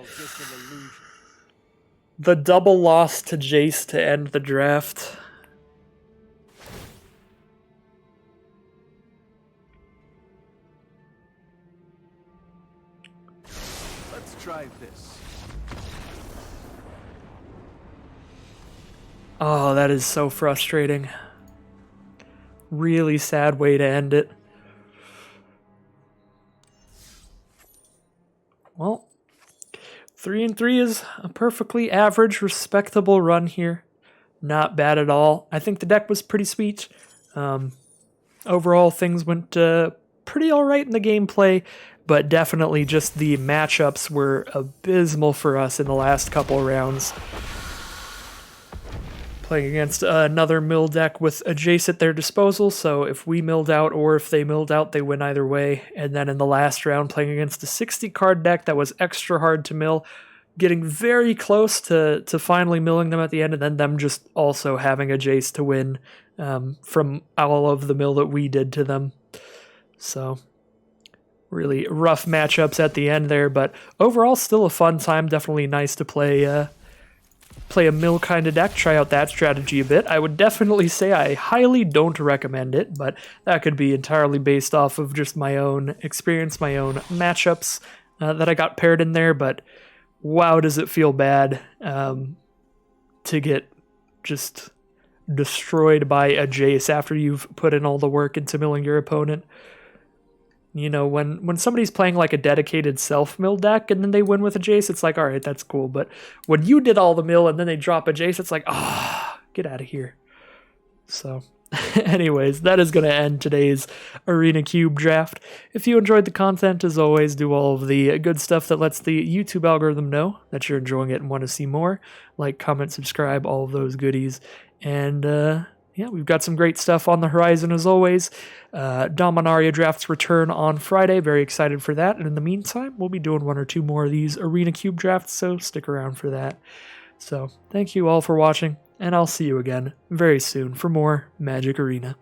The double loss to Jace to end the draft. Let's try this. Oh, that is so frustrating. Really sad way to end it. Well, 3 and 3 is a perfectly average, respectable run here. Not bad at all. I think the deck was pretty sweet. Overall, things went pretty alright in the gameplay, but definitely just the matchups were abysmal for us in the last couple rounds. Playing against another mill deck with a Jace at their disposal, so if we milled out or if they milled out, they win either way. And then in the last round, playing against a 60-card deck that was extra hard to mill, getting very close to finally milling them at the end, and then them just also having a Jace to win from all of the mill that we did to them. So, really rough matchups at the end there, but overall still a fun time. Definitely nice to play a mill kind of deck, try out that strategy a bit. I would definitely say I highly don't recommend it, but that could be entirely based off of just my own experience, my own matchups that I got paired in there, but wow, does it feel bad to get just destroyed by a Jace after you've put in all the work into milling your opponent. You know, when somebody's playing like a dedicated self-mill deck and then they win with a Jace, it's like, all right, that's cool. But when you did all the mill and then they drop a Jace, it's like, get out of here. So, anyways, that is going to end today's Arena Cube draft. If you enjoyed the content, as always, do all of the good stuff that lets the YouTube algorithm know that you're enjoying it and want to see more. Like, comment, subscribe, all of those goodies. And, yeah, we've got some great stuff on the horizon as always. Dominaria drafts return on Friday. Very excited for that. And in the meantime, we'll be doing 1 or 2 more of these Arena Cube drafts, so stick around for that. So, thank you all for watching, and I'll see you again very soon for more Magic Arena.